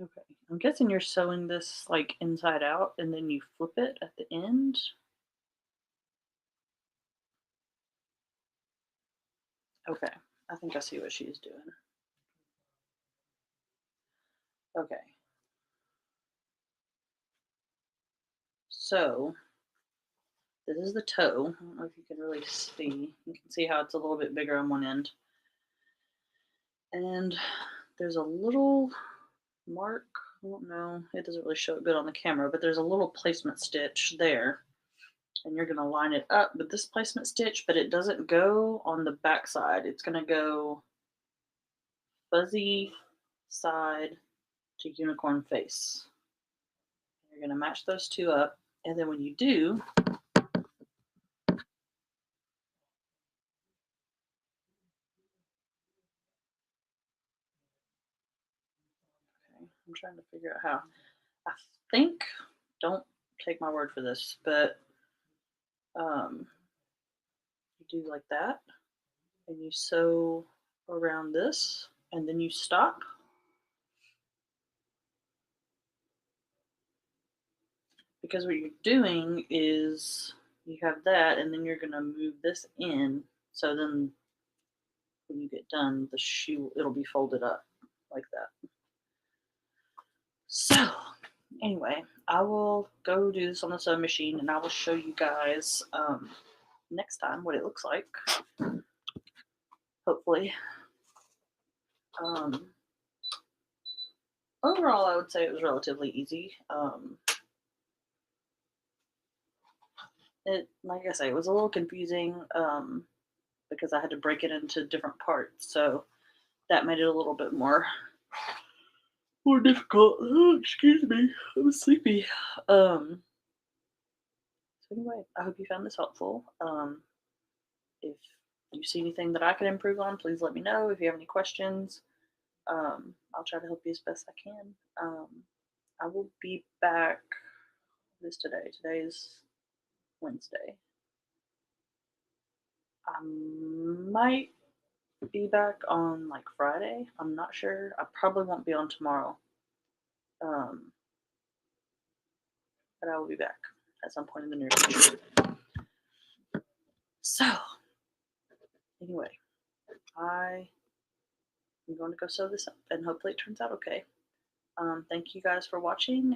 Okay, I'm guessing you're sewing this like inside out and then you flip it at the end. Okay, I think I see what she's doing. Okay. So this is the toe. I don't know if you can really see. You can see how it's a little bit bigger on one end. And there's a little mark. I don't know. It doesn't really show it good on the camera, but there's a little placement stitch there. And you're going to line it up with this placement stitch, but it doesn't go on the back side. It's going to go fuzzy side to unicorn face. You're going to match those two up. And then when you do, I'm trying to figure out how. I think, don't take my word for this, but you do like that, and you sew around this, and then you stop. Because what you're doing is you have that, and then you're going to move this in. So then when you get done, the shoe, it'll be folded up like that. So anyway, I will go do this on the sewing machine and I will show you guys next time what it looks like. Hopefully. Overall, I would say it was relatively easy. It, like I say, it was a little confusing because I had to break it into different parts. So that made it a little bit more difficult. Oh, excuse me, I'm sleepy. So anyway, I hope you found this helpful. If you see anything that I can improve on, please let me know. If you have any questions, I'll try to help you as best I can. I will be back this today. Today's Wednesday. I might be back on like Friday. I'm not sure. I probably won't be on tomorrow. But I will be back at some point in the near future. So, anyway, I am going to go sew this up and hopefully it turns out okay. Thank you guys for watching